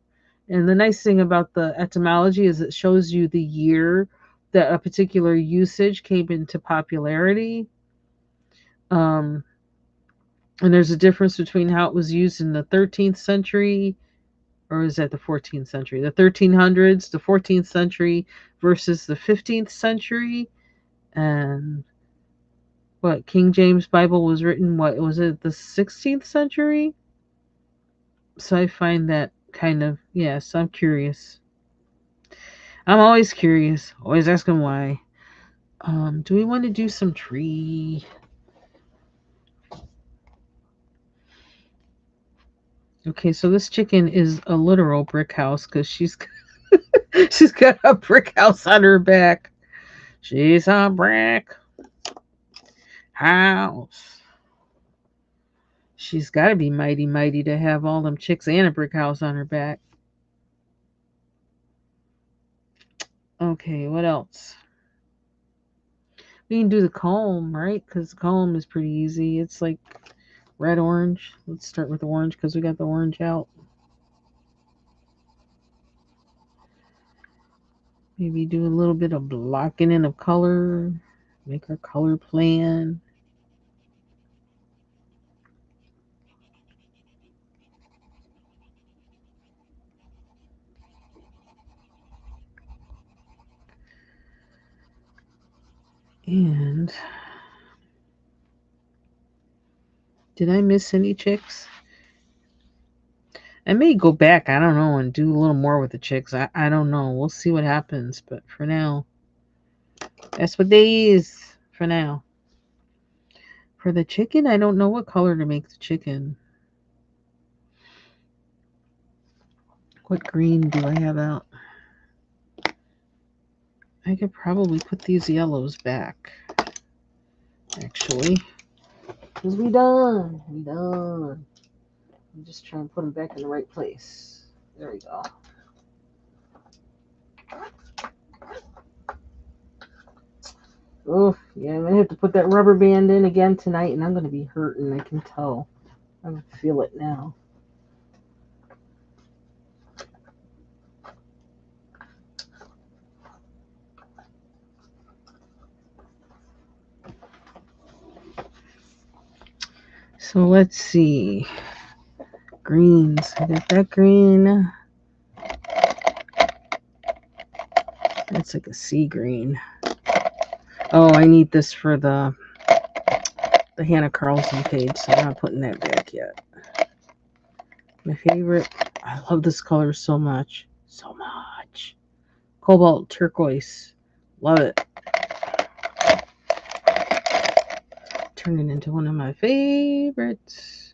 And the nice thing about the etymology is it shows you the year that a particular usage came into popularity. Um, and there's a difference between how it was used in the 13th century, or is that the 14th century? The 1300s, the 14th century versus the 15th century. And what, King James Bible was written, what was it, the 16th century? So I find that kind of, yes, I'm curious. I'm always curious, always asking why. Do we want to do some tree? Okay, so this chicken is a literal brick house because she's got a brick house on her back. She's a brick house. She's got to be mighty, mighty to have all them chicks and a brick house on her back. Okay, what else? We can do the comb, right? Because the comb is pretty easy. It's like red, orange. Let's start with the orange because we got the orange out. Maybe do a little bit of blocking in of color. Make our color plan. And did I miss any chicks? I may go back, I don't know, and do a little more with the chicks. I don't know. We'll see what happens. But for now, that's what they is for now. For the chicken, I don't know what color to make the chicken. What green do I have out? I could probably put these yellows back, actually. Because we done. We done. I'm just trying to put them back in the right place. There we go. Oh, yeah, I'm going to have to put that rubber band in again tonight, and I'm going to be hurting. I can tell. I can feel it now. So let's see. Greens. I got that green. That's like a sea green. Oh, I need this for the Hannah Carlson page, so I'm not putting that back yet. My favorite. I love this color so much. So much. Cobalt turquoise. Love it. Turn it into one of my favorites.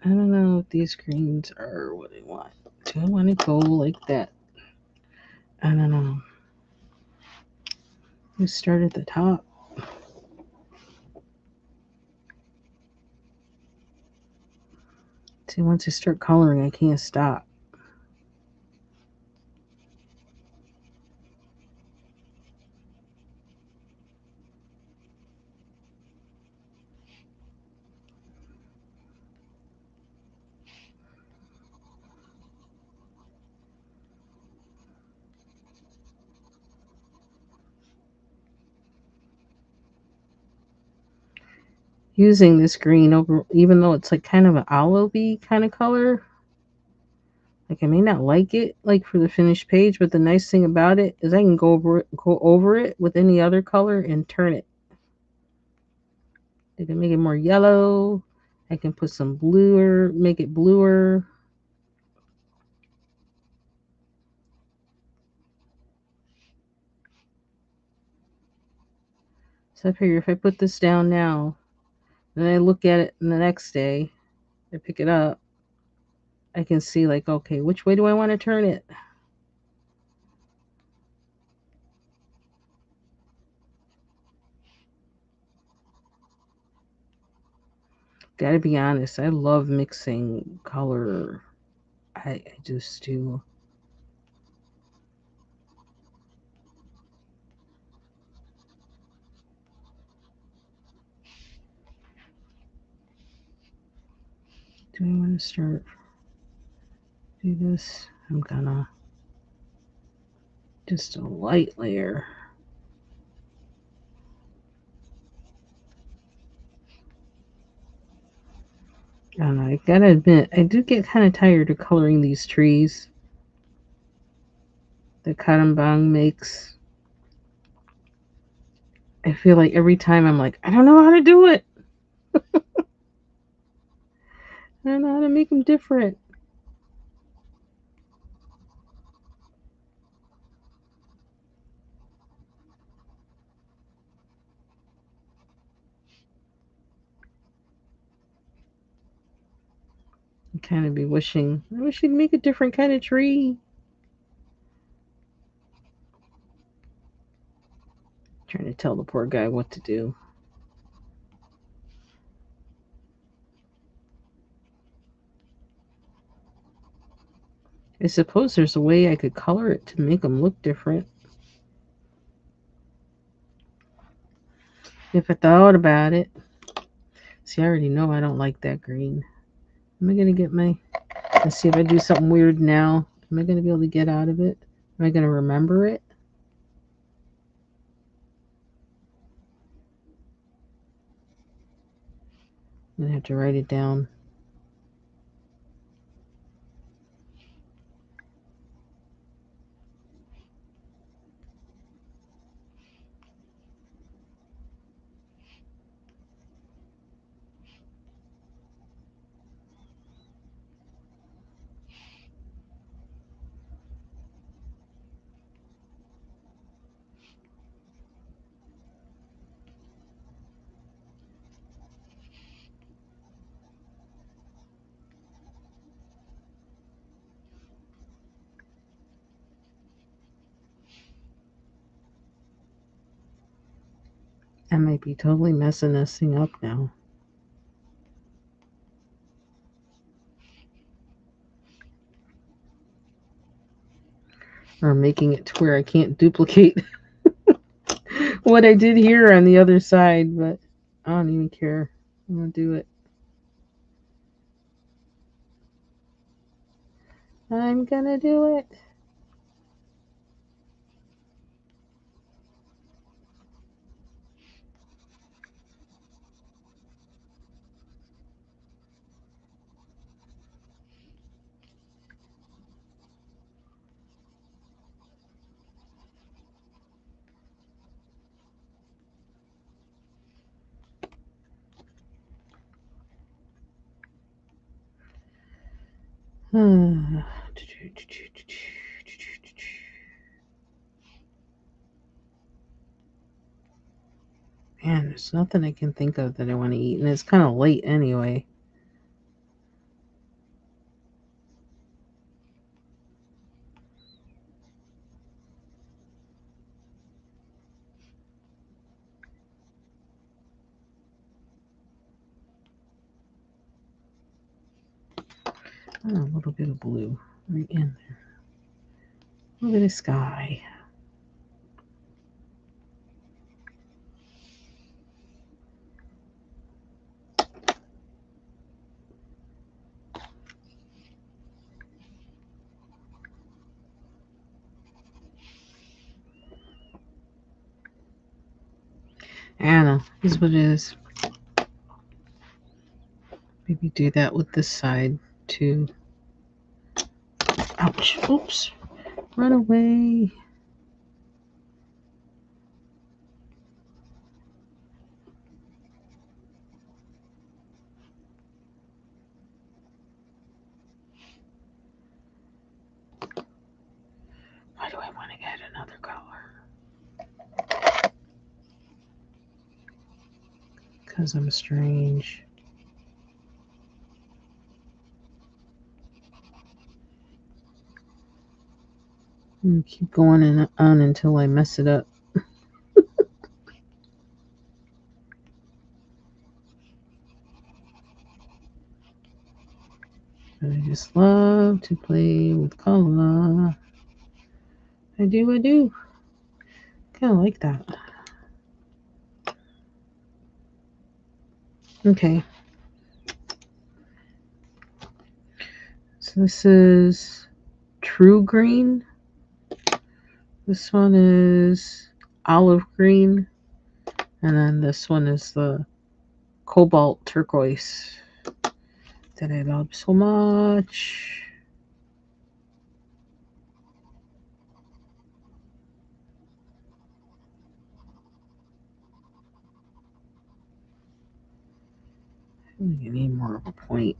I don't know if these greens are what I want. Do I want to go like that? I don't know. We start at the top. See, once I start coloring, I can't stop. using this green over, even though it's like kind of an olivey kind of color. Like I may not like it like for the finished page, but the nice thing about it is I can go over it with any other color and turn it. I can make it more yellow. I can put some bluer, make it bluer. So I figure if I put this down now, and I look at it the next day, I pick it up, I can see like, okay, which way do I want to turn it? Gotta be honest, I love mixing color. I just do. Do I want to start do this? I'm gonna just a light layer. I don't know, I gotta admit, I do get kind of tired of coloring these trees that Cottonbong makes. I feel like every time I'm like, I don't know how to do it. I don't know how to make them different. I kind of be wishing, I wish you'd make a different kind of tree. Trying to tell the poor guy what to do. I suppose there's a way I could color it to make them look different. If I thought about it. See, I already know I don't like that green. Am I going to get my... Let's see if I do something weird now. Am I going to be able to get out of it? Am I going to remember it? I'm going to have to write it down. I might be totally messing this thing up now. Or making it to where I can't duplicate what I did here on the other side, but I don't even care. I'm going to do it. I'm going to do it. Man, there's nothing I can think of that I want to eat, and it's kind of late anyway. Oh, a little bit of blue right in there. A little bit of sky. Anna, is what it is. Maybe do that with this side too. Ouch. Oops. Run away. Why do I want to add another color? Because I'm strange. And keep going on until I mess it up. I just love to play with color. I do. Kind of like that. Okay. So this is true green. This one is olive green. And then this one is the cobalt turquoise that I love so much. You need more of a point.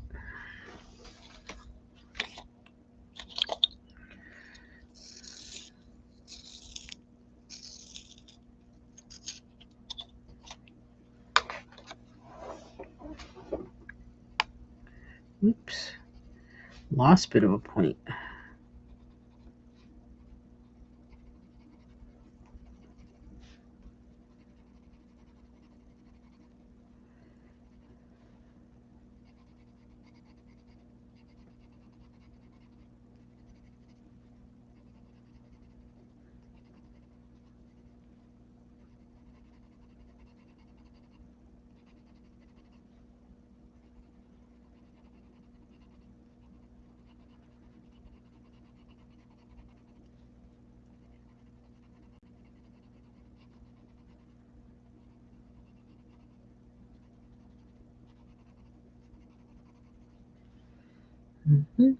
Oops. Lost bit of a point. Mm-hmm.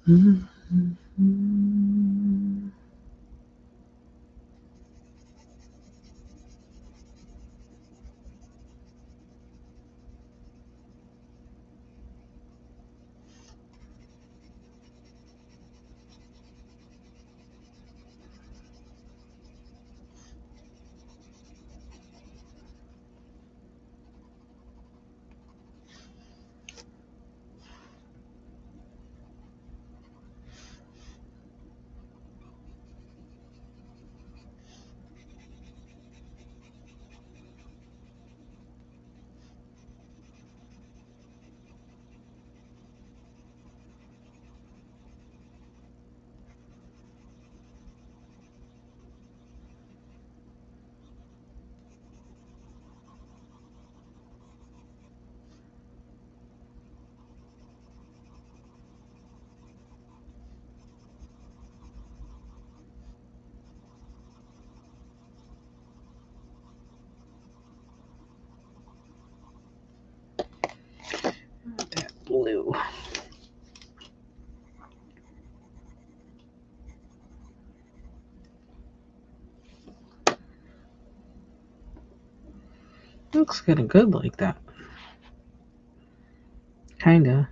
Mm-hmm. Looks kind of good like that. Kinda.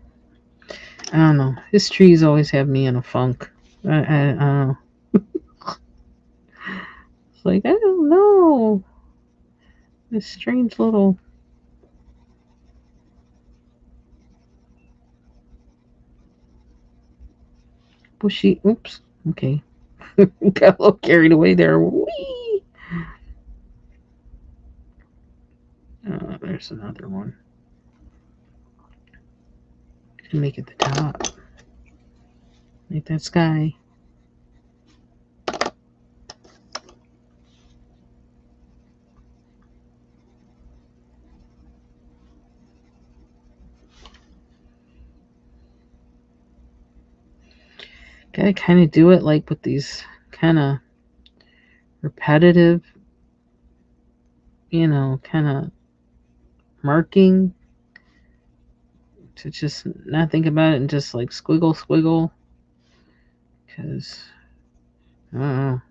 I don't know. His trees always have me in a funk. I don't know. It's like, I don't know. This strange little bushy. Oops. Okay. Got a little carried away there. Whee! There's another one. Can make it the top. Like that sky. Gotta kind of do it like with these kind of repetitive, kind of marking to just not think about it and just like squiggle, squiggle. Because, I don't know.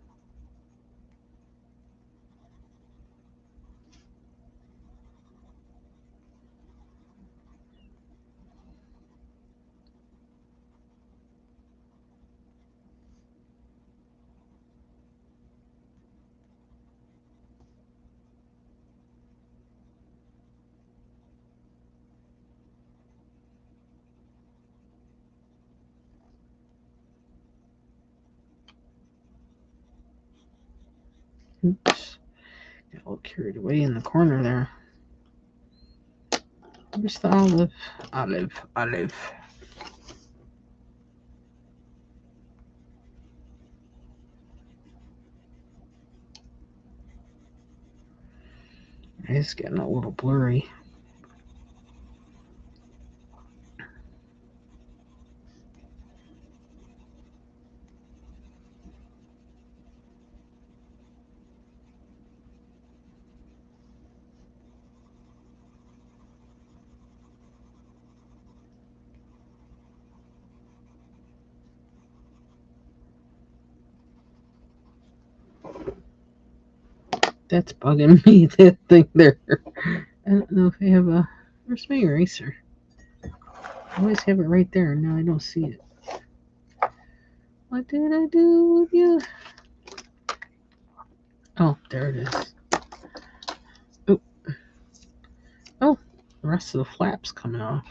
Oops. Got a little carried away in the corner there. Where's the olive? Olive. It's getting a little blurry. That's bugging me, that thing there. I don't know if I have a... Where's my eraser? I always have it right there, and now I don't see it. What did I do with you? Oh, there it is. Oh, the rest of the flap's coming off.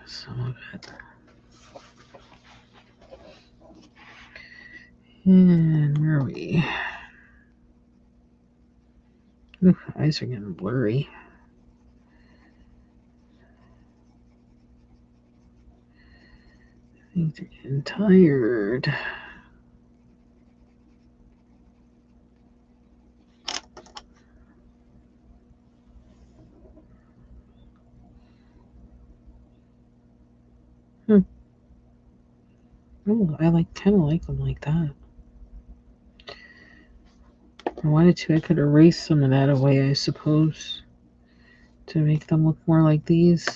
Some of it. And where are we? Ooh, eyes are getting blurry. I think they're getting tired. Oh, I kind of like them like that. If I wanted to, I could erase some of that away, I suppose, to make them look more like these.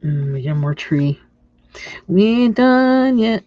We got more tree. We ain't done yet.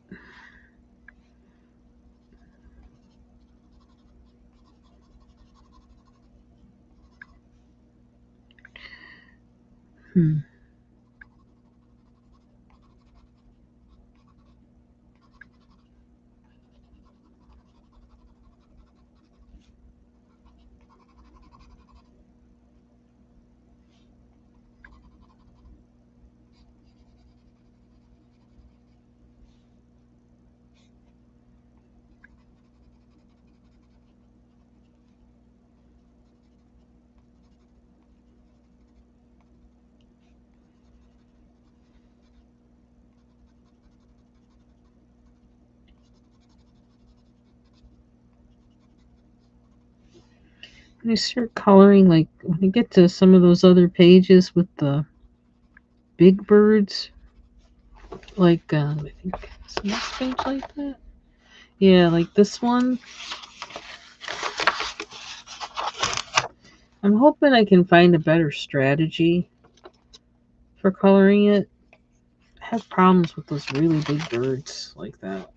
When I start coloring, like when I get to some of those other pages with the big birds, like I think it's the next page like that. Yeah, like this one. I'm hoping I can find a better strategy for coloring it. I have problems with those really big birds like that.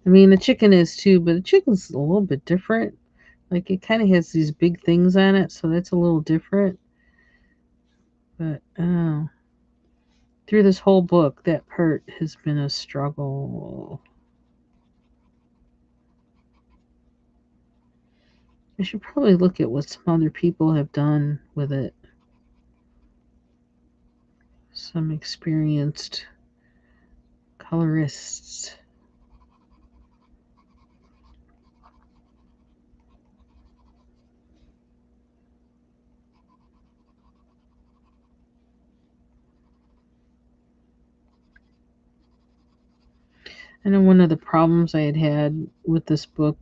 I mean, the chicken is too, but the chicken's a little bit different. Like, it kind of has these big things on it, so that's a little different. But, oh, through this whole book, that part has been a struggle. I should probably look at what some other people have done with it. Some experienced colorists. I know one of the problems I had with this book,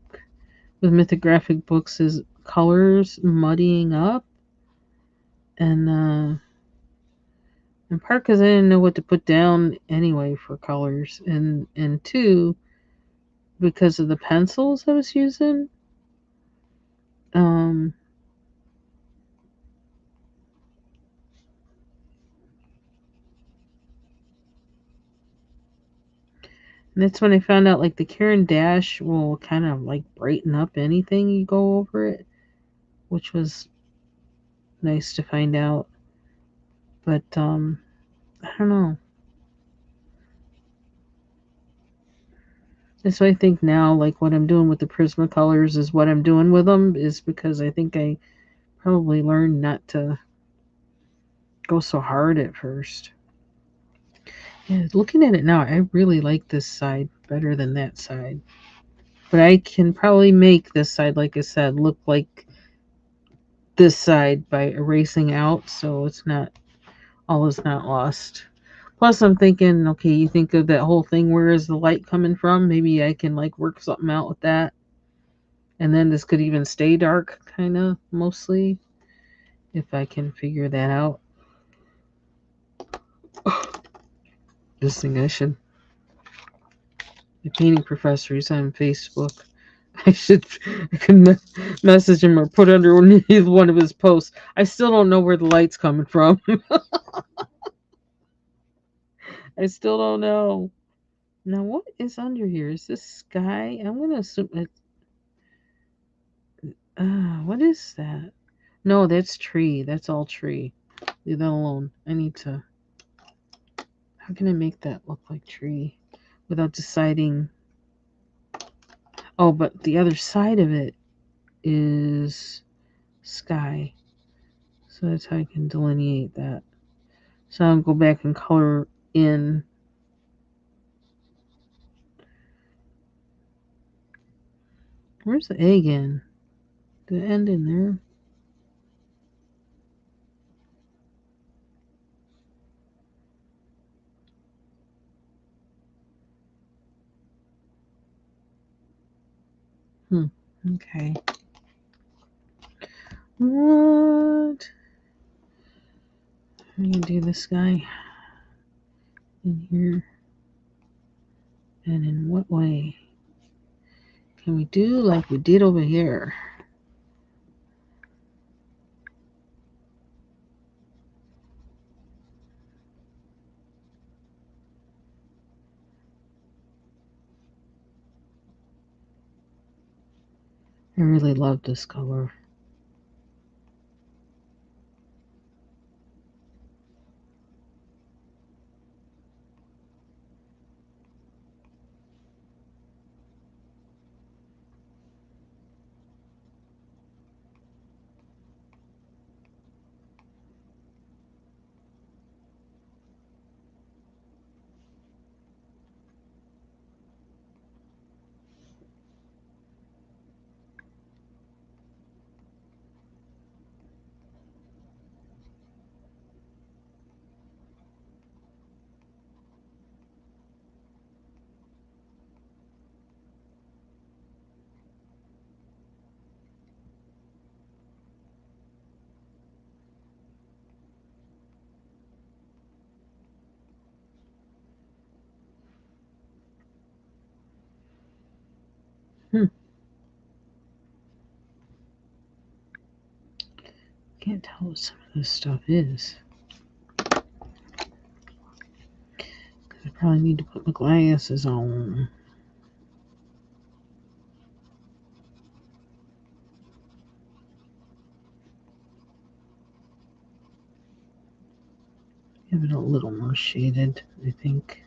with mythographic books, is colors muddying up. And in part because I didn't know what to put down anyway for colors, and two, because of the pencils I was using. Um, and that's when I found out like the Karen Dash will kind of like brighten up anything you go over it, which was nice to find out. But I don't know. That's why I think now, like what I'm doing with the Prismacolors is what I'm doing with them, is because I think I probably learned not to go so hard at first. Yeah, looking at it now, I really like this side better than that side. But I can probably make this side, like I said, look like this side by erasing out, so it's not, all is not lost. Plus, I'm thinking, okay, you think of that whole thing, where is the light coming from? Maybe I can like work something out with that. And then this could even stay dark, kind of, mostly, if I can figure that out. This thing, I should, the painting professor, he's on Facebook. I could message him or put underneath one of his posts. I still don't know where the light's coming from. I still don't know. Now, what is under here? Is this sky? I'm gonna assume it's. What is that? No, that's tree. That's all tree. Leave that alone. I need to. How can I make that look like tree without deciding? Oh, but the other side of it is sky. So that's how I can delineate that. So I'll go back and color in. Where's the egg in? Did it end in there? Hmm. Okay. What? I'm gonna do this guy in here. And in what way can we do like we did over here? I really love this color. Hmm. can't tell what some of this stuff is. I probably need to put my glasses on. Have it a little more shaded, I think.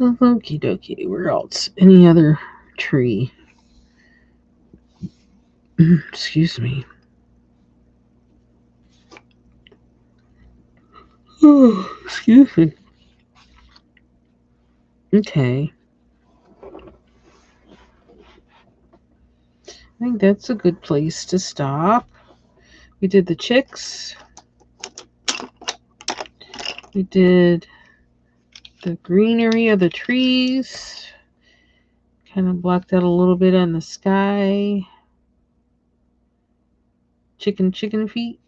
Okie dokie. Where else? Any other tree? Excuse me. Oh, excuse me. Okay. I think that's a good place to stop. We did the chicks. We did the greenery of the trees. Kind of blocked out a little bit on the sky. Chicken feet.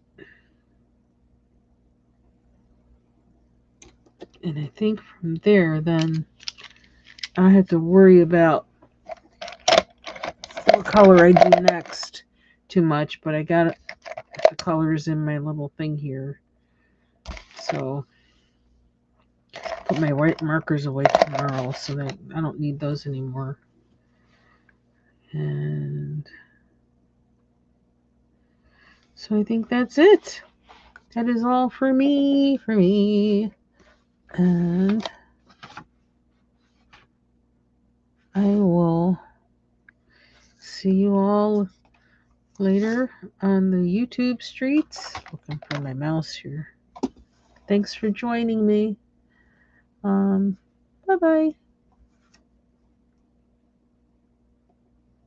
And I think from there, then I have to worry about what color I do next too much. But I got the colors in my little thing here. So put my white markers away tomorrow so that I don't need those anymore. And so I think that's it. That is all for me. And I will see you all later on the YouTube streets. Looking for my mouse here. Thanks for joining me. Bye-bye.